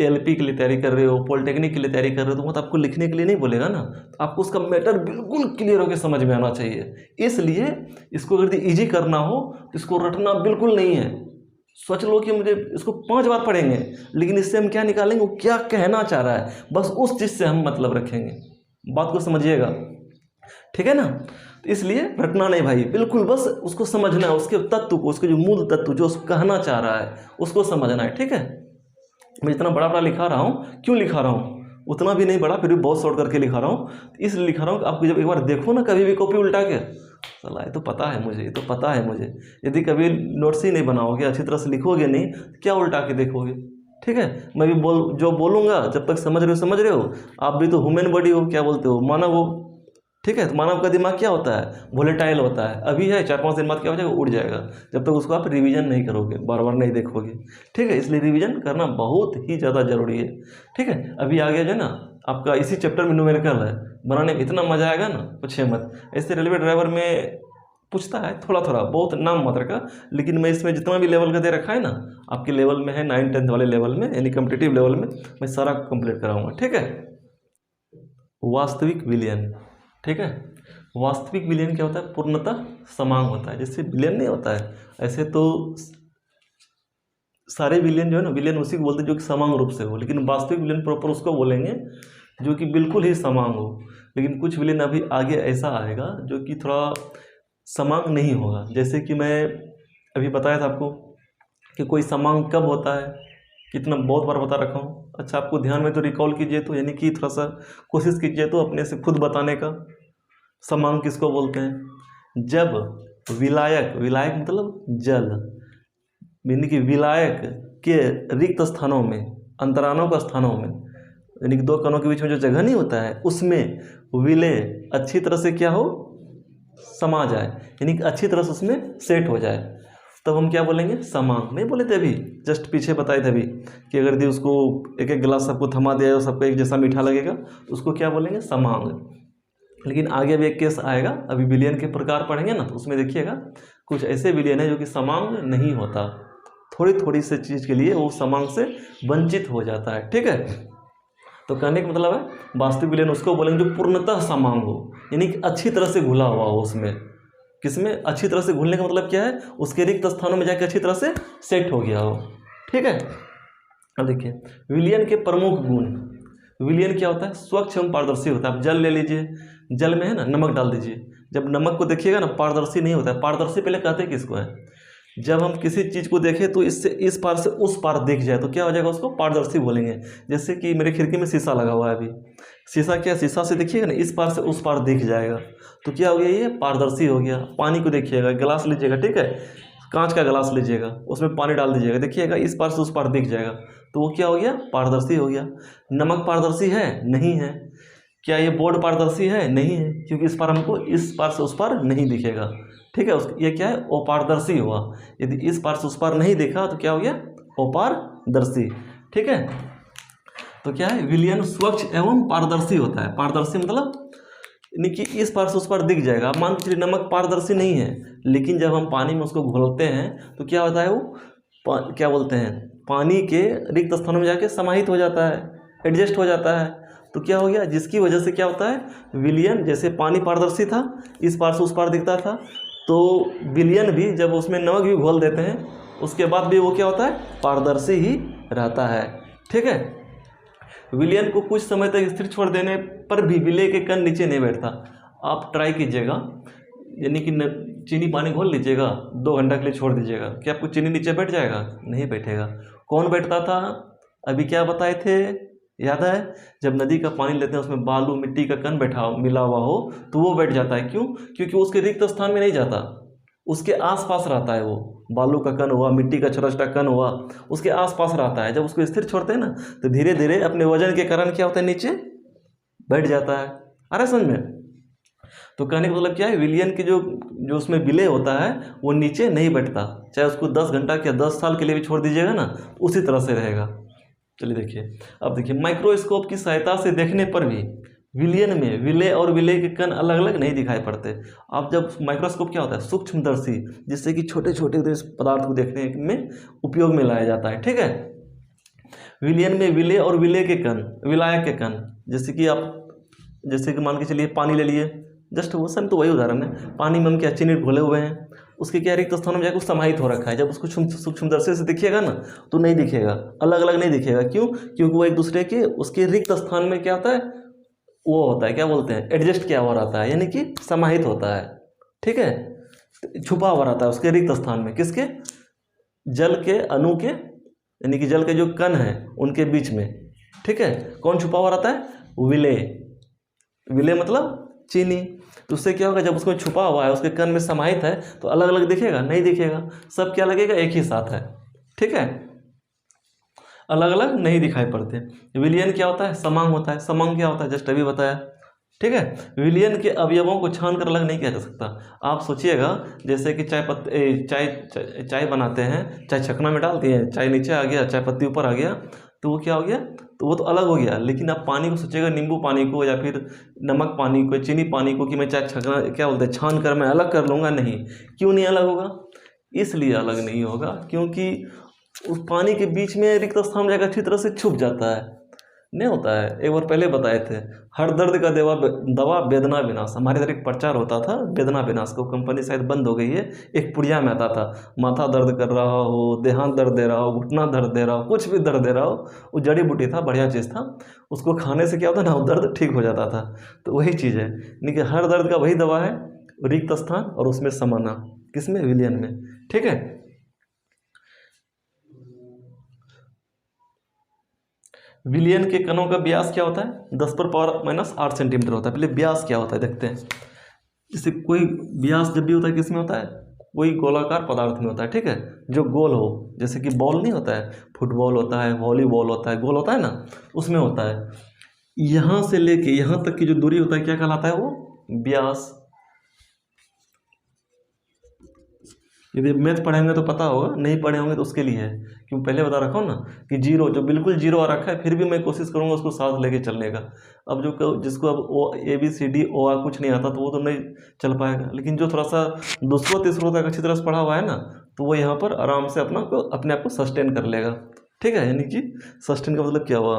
एलपी के लिए तैयारी कर रहे हो, पॉलिटेक्निक के लिए तैयारी कर रहे हो, तो वो तो आपको लिखने के लिए नहीं बोलेगा ना, तो आपको उसका मैटर बिल्कुल क्लियर होकर समझ में आना चाहिए। इसलिए इसको अगर ईजी करना हो तो इसको रटना बिल्कुल नहीं है। सोच लो कि मुझे इसको 5 बार पढ़ेंगे, लेकिन इससे हम क्या निकालेंगे, वो क्या कहना चाह रहा है, बस उस चीज़ से हम मतलब रखेंगे। बात को समझिएगा, ठीक है ना। तो इसलिए रटना नहीं भाई, बिल्कुल बस उसको समझना है, उसके तत्व को, उसके जो मूल तत्व जो उसको कहना चाह रहा है उसको समझना है, ठीक है। मैं इतना बड़ा बड़ा लिखा रहा हूँ, क्यों लिखा रहा हूँ, उतना भी नहीं बड़ा, फिर भी बहुत शॉर्ट करके लिखा रहा हूँ। इसलिए लिखा रहा हूँ कि आपको जब एक बार देखो ना कभी भी कॉपी उल्टा के, चला ये तो पता है मुझे, ये तो पता है मुझे, यदि कभी नोट्स ही नहीं बनाओगे, अच्छी तरह से लिखोगे नहीं, तो क्या उल्टा के देखोगे, ठीक है। मैं भी जो बोलूँगा जब तक समझ रहे हो, आप भी तो ह्यूमन बॉडी हो, क्या बोलते हो, मानव हो, ठीक है। तो मानव का दिमाग क्या होता है, वोलेटाइल होता है। अभी है, 4-5 दिन बाद क्या हो जाएगा, उड़ जाएगा, जब तक उसको आप रिवीजन नहीं करोगे, बार बार नहीं देखोगे, ठीक है। इसलिए रिवीजन करना बहुत ही ज़्यादा जरूरी है, ठीक है। अभी आगे जो है ना आपका इसी चैप्टर में न्यूमेरिकल है, बनाने में इतना मजा आएगा ना, पूछे मत। ऐसे रेलवे ड्राइवर में पूछता है थोड़ा थोड़ा बहुत नाम मात्र का, लेकिन मैं इसमें जितना भी लेवल का दे रखा है ना, आपके लेवल में है 9th-10th वाले लेवल में, यानी कॉम्पिटिटिव लेवल में, मैं सारा कंप्लीट कराऊंगा, ठीक है। वास्तविक विलयन, ठीक है। वास्तविक विलयन क्या होता है, पूर्णतः समान होता है। जैसे विलयन नहीं होता है, ऐसे तो सारे विलयन जो है ना, विलयन उसी को बोलते हैं जो कि समान रूप से हो, लेकिन वास्तविक विलयन प्रॉपर उसको बोलेंगे जो कि बिल्कुल ही समान हो। लेकिन कुछ विलयन अभी आगे ऐसा आएगा जो कि थोड़ा समान नहीं होगा। जैसे कि मैं अभी बताया था आपको कि कोई समान कब होता है, कितना बहुत बार बता रखा हूँ। अच्छा, आपको ध्यान में तो रिकॉल कीजिए, तो यानी कि थोड़ा सा कोशिश कीजिए तो अपने से खुद बताने का। समान किसको बोलते हैं, जब विलायक, विलायक मतलब जल, यानी कि विलायक के रिक्त स्थानों में, अंतरानों का स्थानों में, यानी कि दो कणों के बीच में जो जगह नहीं होता है, उसमें विलय अच्छी तरह से क्या हो, समा जाए, यानी कि अच्छी तरह से उसमें सेट हो जाए, तब हम क्या बोलेंगे, समांग। नहीं बोले थे अभी, जस्ट पीछे बताए थे अभी कि अगर यदि उसको एक एक गिलास सबको थमा दिया और सबको एक जैसा मीठा लगेगा तो उसको क्या बोलेंगे, समांग। लेकिन आगे भी एक केस आएगा, अभी विलयन के प्रकार पढ़ेंगे ना, तो उसमें देखिएगा कुछ ऐसे विलयन है जो कि समांग नहीं होता, थोड़ी थोड़ी से चीज़ के लिए वो समांग से वंचित हो जाता है, ठीक है। तो कहने का मतलब है वास्तविक विलयन उसको बोलेंगे जो पूर्णतः समांग हो, यानी कि अच्छी तरह से घुला हुआ हो उसमें। किसमें अच्छी तरह से घुलने का मतलब क्या है, उसके रिक्त स्थानों में जाकर अच्छी तरह से सेट हो गया हो, ठीक है। अब देखिए विलयन के प्रमुख गुण। विलयन क्या होता है, स्वच्छ एवं पारदर्शी होता है। आप जल ले लीजिए, जल में है ना नमक डाल दीजिए, जब नमक को देखिएगा ना पारदर्शी नहीं होता है। पारदर्शी पहले कहते हैं किसको है, जब हम किसी चीज़ को देखें तो इससे इस पार से उस पार दिख जाए तो क्या हो जाएगा, उसको पारदर्शी बोलेंगे। जैसे कि मेरे खिड़की में शीशा लगा हुआ है, अभी शीशा क्या, शीशा से देखिएगा ना इस पार से उस पार दिख जाएगा, तो क्या हो गया, ये पारदर्शी हो गया। पानी को देखिएगा, गिलास लीजिएगा, ठीक है, कांच का गिलास लीजिएगा, उसमें पानी डाल दीजिएगा, देखिएगा इस पार से उस पार दिख जाएगा, तो वो क्या हो गया, पारदर्शी हो गया। नमक पारदर्शी है, नहीं है। क्या ये बोर्ड पारदर्शी है? नहीं है, क्योंकि इस पार हमको इस पार से उस पार नहीं दिखेगा। ठीक है, ये क्या है? अपारदर्शी हुआ। यदि इस पार से उस पार नहीं देखा तो क्या हो गया? अपारदर्शी। ठीक है, तो क्या है? विलयन स्वच्छ एवं पारदर्शी होता है। पारदर्शी मतलब यानी कि इस पार से उस पार दिख जाएगा। मान के चलिए नमक पारदर्शी नहीं है, लेकिन जब हम पानी में उसको घोलते हैं तो क्या होता है? वो क्या बोलते हैं, पानी के रिक्त स्थानों में जाके समाहित हो जाता है, एडजस्ट हो जाता है। तो क्या हो गया? जिसकी वजह से क्या होता है? विलयन, जैसे पानी पारदर्शी था, इस पार से उस पार दिखता था, तो विलयन भी जब उसमें नमक भी घोल देते हैं उसके बाद भी वो क्या होता है? पारदर्शी ही रहता है। ठीक है, विलयन को कुछ समय तक स्थिर छोड़ देने पर भी विलय के कण नीचे नहीं बैठता। आप ट्राई कीजिएगा, यानी कि चीनी पानी घोल लीजिएगा, 2 घंटा के लिए छोड़ दीजिएगा, क्या आपको चीनी नीचे बैठ जाएगा? नहीं बैठेगा। कौन बैठता था? अभी क्या बताए थे, याद है? जब नदी का पानी लेते हैं उसमें बालू मिट्टी का कण बैठा मिला हुआ हो तो वो बैठ जाता है। क्यों? क्योंकि उसके रिक्त स्थान में नहीं जाता, उसके आसपास रहता है। वो बालू का कण हुआ, मिट्टी का छोटा छोटा कण हुआ, उसके आसपास रहता है। जब उसको स्थिर छोड़ते हैं ना तो धीरे धीरे अपने वजन के कारण क्या होता है? नीचे बैठ जाता है। आ रहा है समझ में? तो कहने का मतलब क्या है? विलयन की जो जो उसमें विलय होता है वो नीचे नहीं बैठता, चाहे उसको 10 घंटा या 10 साल के लिए भी छोड़ दीजिएगा ना, उसी तरह से रहेगा। चलिए देखिए, अब देखिए, माइक्रोस्कोप की सहायता से देखने पर भी विलयन में विलय और विलय के कण अलग अलग नहीं दिखाई पड़ते। अब जब माइक्रोस्कोप क्या होता है? सूक्ष्मदर्शी, जिससे कि छोटे छोटे पदार्थ को देखने में उपयोग में लाया जाता है। ठीक है, विलयन में विलय और विलय के कण, विलायक के कण, जैसे कि मान के चलिए पानी ले लिए, जस्ट वो सब तो वही उदाहरण है। पानी में हम क्या चीनी घोले हुए हैं, उसके क्या रिक्त स्थानों में जाकर समाहित हो रखा है। जब उसको सूक्ष्मदर्शी से दिखेगा ना तो नहीं दिखेगा, अलग अलग नहीं दिखेगा। क्यों? क्योंकि वो एक दूसरे के उसके रिक्त स्थान में क्या होता है? वो होता है, क्या बोलते हैं, एडजस्ट किया हुआ रहता है, यानी कि समाहित होता है। ठीक है, छुपा हुआ रहता है उसके रिक्त स्थान में। किसके? जल के अणु के, यानी कि जल के जो कण हैं उनके बीच में। ठीक है, कौन छुपा हुआ रहता है? विलय। विलय मतलब चीनी। तो उससे क्या होगा? जब उसको छुपा हुआ है, उसके कण में समाहित है, तो अलग अलग दिखेगा? नहीं दिखेगा, सब क्या लगेगा? एक ही साथ है। ठीक है, अलग अलग नहीं दिखाई पड़ते। विलयन क्या होता है? समांग होता है। समांग क्या होता है? जस्ट अभी बताया। ठीक है, विलयन के अवयवों को छान कर अलग नहीं किया जा सकता। आप सोचिएगा, जैसे कि चाय बनाते हैं, चाय छकना में डाल दिए, चाय नीचे आ गया, चाय पत्ती ऊपर आ गया, तो वो क्या हो गया? तो वो तो अलग हो गया। लेकिन आप पानी को सोचिएगा, नींबू पानी को या फिर नमक पानी को, चीनी पानी को, कि मैं चाय छकना क्या बोलते हैं छान कर मैं अलग कर लूँगा, नहीं। क्यों नहीं अलग होगा? इसलिए अलग नहीं होगा क्योंकि उस पानी के बीच में रिक्त स्थान जाकर अच्छी तरह से छुप जाता है। नहीं होता है, एक बार पहले बताए थे, हर दर्द का दवा वेदना विनाश। हमारे इधर एक प्रचार होता था वेदना विनाश को, कंपनी शायद बंद हो गई है। एक पुड़िया में आता था, माथा दर्द कर रहा हो, देहांत दर्द दे रहा हो, घुटना दर्द दे रहा हो, कुछ भी दर्द दे रहा हो, वो जड़ी बूटी था, बढ़िया चीज़ था। उसको खाने से क्या होता ना, वो दर्द ठीक हो जाता था। तो वही चीज़ है, यानी कि हर दर्द का वही दवा है, रिक्त स्थान और उसमें समाना। किसमें? विलयन में। ठीक है, विलयन के कणों का व्यास क्या होता है? 10⁻⁻8 सेंटीमीटर होता है। पहले व्यास क्या होता है देखते हैं। जैसे कोई व्यास जब भी होता है किस में होता है? कोई गोलाकार पदार्थ में होता है। ठीक है, जो गोल हो, जैसे कि बॉल नहीं होता है, फुटबॉल होता है, वॉलीबॉल होता है, गोल होता है ना, उसमें होता है। यहाँ से लेके यहाँ तक की जो दूरी होता है क्या कहलाता है? वो व्यास। यदि मैथ पढ़े होंगे तो पता होगा, नहीं पढ़े होंगे तो उसके लिए है, क्यों पहले बता रखा हूँ ना कि जीरो, जो बिल्कुल जीरो आ रखा है, फिर भी मैं कोशिश करूँगा उसको साथ लेके चलने का। अब जिसको अब ABCD OA कुछ नहीं आता तो वो तो नहीं चल पाएगा, लेकिन जो थोड़ा सा दूसरों तीसरों तक अच्छी तरह से पढ़ा हुआ है ना, तो वो यहाँ पर आराम से अपने आप को सस्टेन कर लेगा। ठीक है, यानी कि सस्टेन का मतलब क्या हुआ?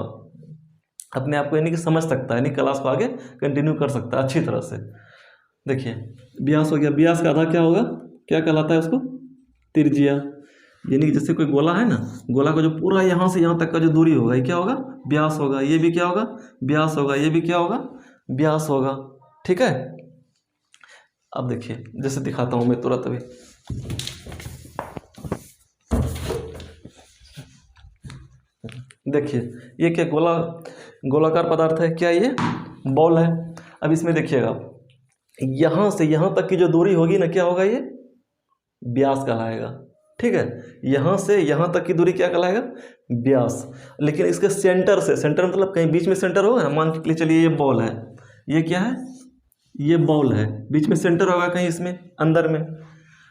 अपने आप को यानी कि समझ सकता है, यानी क्लास को आगे कंटिन्यू कर सकता है अच्छी तरह से। देखिए, व्यास हो गया, व्यास का आधा क्या होगा? क्या कहलाता है उसको? त्रिज्या। यानी कि जैसे कोई गोला है ना, गोला का जो पूरा यहाँ से यहाँ तक का जो दूरी होगा ये क्या होगा? व्यास होगा। ये भी क्या होगा? व्यास होगा। ये भी क्या होगा? व्यास होगा। ठीक है, अब देखिए, जैसे दिखाता हूँ मैं तुरंत अभी। देखिए, ये क्या गोलाकार पदार्थ है? क्या ये बॉल है? अब इसमें देखिएगा, यहाँ से यहाँ तक की जो दूरी होगी ना, क्या होगा? ये व्यास कहलाएगा। ठीक है, यहाँ से यहाँ तक की दूरी क्या कहलाएगा? व्यास। लेकिन इसके सेंटर से, सेंटर मतलब कहीं बीच में सेंटर होगा ना, मान के चलिए ये बॉल है, ये क्या है, ये बॉल है, बीच में सेंटर होगा कहीं इसमें अंदर में,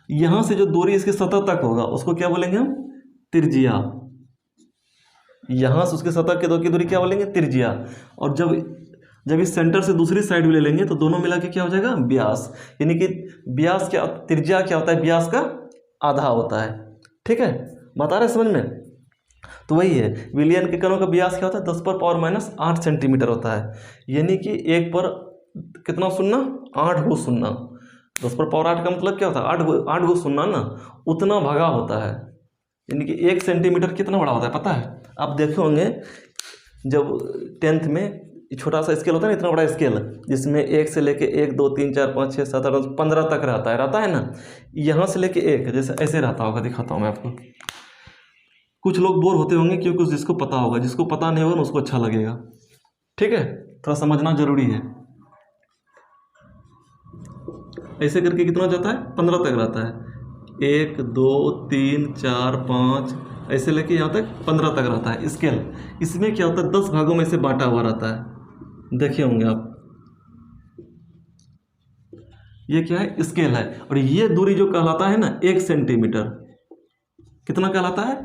यहाँ से जो दूरी इसकी सतह तक होगा उसको क्या बोलेंगे हम, त्रिज्या। यहाँ से उसके सतह की दूरी क्या बोलेंगे, त्रिज्या। और जब इस सेंटर से दूसरी साइड भी ले लेंगे तो दोनों मिला के क्या हो जाएगा, व्यास। यानी कि व्यास क्या, त्रिज्या क्या होता है, व्यास का आधा होता है। ठीक है, बता रहे समझ में। तो वही है, विलियन के कणों का व्यास क्या होता है, 10⁻⁸ सेंटीमीटर होता है। यानी कि 1 पर कितना शून्य, 8 गो शून्य। 10⁻8 का मतलब क्या होता है, 8 गो शून्य ना, उतना भागा होता है। यानी कि 1 सेंटीमीटर कितना बड़ा होता है पता है। आप देखे होंगे जब 10th में छोटा सा स्केल होता है ना, इतना बड़ा स्केल जिसमें 1 से लेके 1 2 3 4 5 6 7 8 15 तक रहता है ना। यहाँ से लेके 1 जैसे ऐसे रहता होगा, दिखाता हूँ मैं आपको। कुछ लोग बोर होते होंगे क्योंकि जिसको पता होगा, जिसको पता नहीं होगा ना उसको अच्छा लगेगा। ठीक है, थोड़ा समझना जरूरी है। ऐसे करके कितना जाता है, 15 तक रहता है। 1 2 3 4 5 ऐसे लेके यहाँ तक 15 तक रहता है स्केल। इसमें क्या होता है, 10 भागों में से बांटा हुआ रहता है। देखे होंगे आप, ये क्या है, स्केल है। और ये दूरी जो कहलाता है ना 1 सेंटीमीटर, कितना कहलाता है,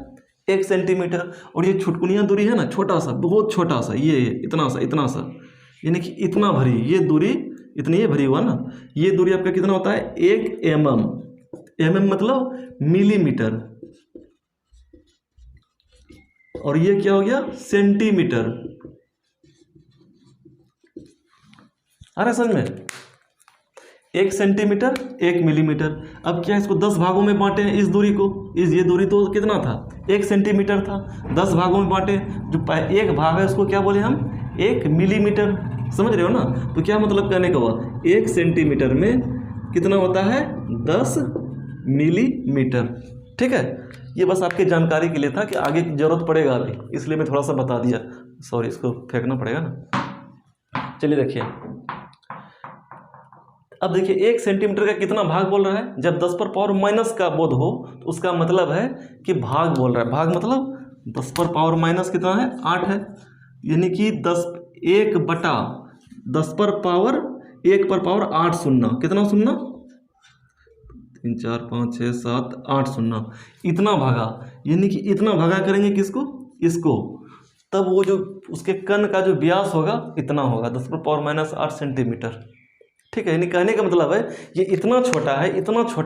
1 सेंटीमीटर। और ये छुटकुनिया दूरी है ना, छोटा सा, बहुत छोटा सा, ये इतना सा, यानी कि इतना भरी ये दूरी, इतनी ये भरी हुआ ना, ये दूरी आपका कितना होता है, 1 mm मतलब मिलीमीटर। और ये क्या हो गया, सेंटीमीटर। आ रहा है समझ में, 1 सेंटीमीटर 1 मिलीमीटर। अब क्या इसको 10 भागों में बांटे हैं इस दूरी को, ये दूरी तो कितना था, 1 सेंटीमीटर था, 10 भागों में बांटे, जो एक भाग है उसको क्या बोले हम, 1 मिलीमीटर। समझ रहे हो ना। तो क्या मतलब कहने का हुआ, 1 सेंटीमीटर में कितना होता है, 10 मिलीमीटर। ठीक है, ये बस आपकी जानकारी के लिए था कि आगे की जरूरत पड़ेगा अभी, इसलिए मैं थोड़ा सा बता दिया। सॉरी, इसको फेंकना पड़ेगा ना। चलिए देखिए, अब देखिए 1 सेंटीमीटर का कितना भाग बोल रहा है, जब 10⁻⁻ का बोध हो तो उसका मतलब है कि भाग बोल रहा है। भाग मतलब 10⁻⁻ कितना है, 8 है। यानी कि 1 बटा 10 पर पावर 8 शून्य, कितना शून्य, 3 4 5 6 7 8 शून्य, इतना भागा। यानी कि इतना भागा करेंगे किसको, इसको, तब वो जो उसके कण का जो व्यास होगा इतना होगा, 10⁻⁸ सेंटीमीटर। ठीक है, यानी कहने का मतलब है ये इतना छोटा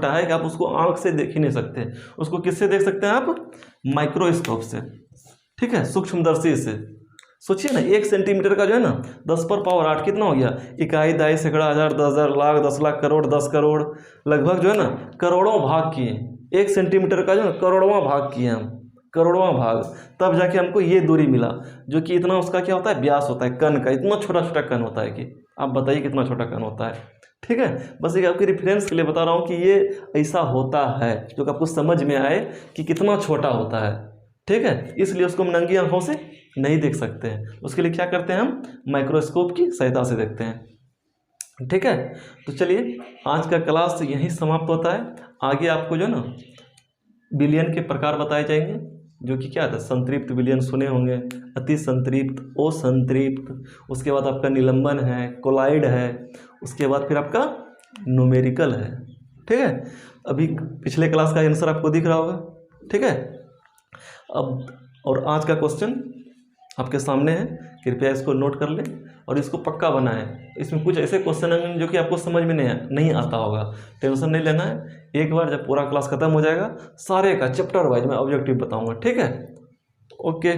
है कि आप उसको आंख से देख ही नहीं सकते। उसको किससे देख सकते हैं आप, माइक्रोस्कोप से। ठीक है, सूक्ष्मदर्शी से। सोचिए ना, 1 सेंटीमीटर का जो है ना 10⁻8 कितना हो गया, इकाई, दहाई, सैकड़ा, हजार, 10,000, लाख, 10 लाख, करोड़, 10 करोड़, लगभग जो है ना करोड़ों भाग किए। 1 सेंटीमीटर का जो है करोड़वां भाग किए हम, करोड़वां भाग, तब जाके हमको ये दूरी मिला, जो कि इतना उसका क्या होता है, व्यास होता है कण का। इतना छोटा छोटा कण होता है कि आप बताइए कितना छोटा कण होता है। ठीक है, बस एक आपके रेफरेंस के लिए बता रहा हूँ कि ये ऐसा होता है, जो कि आपको समझ में आए कि कितना छोटा होता है। ठीक है, इसलिए उसको हम नंगी आंखों से नहीं देख सकते हैं। उसके लिए क्या करते हैं, हम माइक्रोस्कोप की सहायता से देखते हैं। ठीक है, तो चलिए आज का क्लास यहीं समाप्त होता है। आगे आपको जो ना विलयन के प्रकार बताए जाएंगे, जो कि क्या था, संतृप्त विलयन सुने होंगे, अति संतृप्त, असंतृप्त, उसके बाद आपका निलंबन है, कोलाइड है, उसके बाद फिर आपका न्यूमेरिकल है। ठीक है, अभी पिछले क्लास का आंसर आपको दिख रहा होगा। ठीक है, अब और आज का क्वेश्चन आपके सामने है, कृपया इसको नोट कर लें और इसको पक्का बनाएं। इसमें कुछ ऐसे क्वेश्चन हैं जो कि आपको समझ में नहीं आता होगा, टेंशन नहीं लेना है। एक बार जब पूरा क्लास खत्म हो जाएगा, सारे का चैप्टर वाइज मैं ऑब्जेक्टिव बताऊंगा। ठीक है, ओके।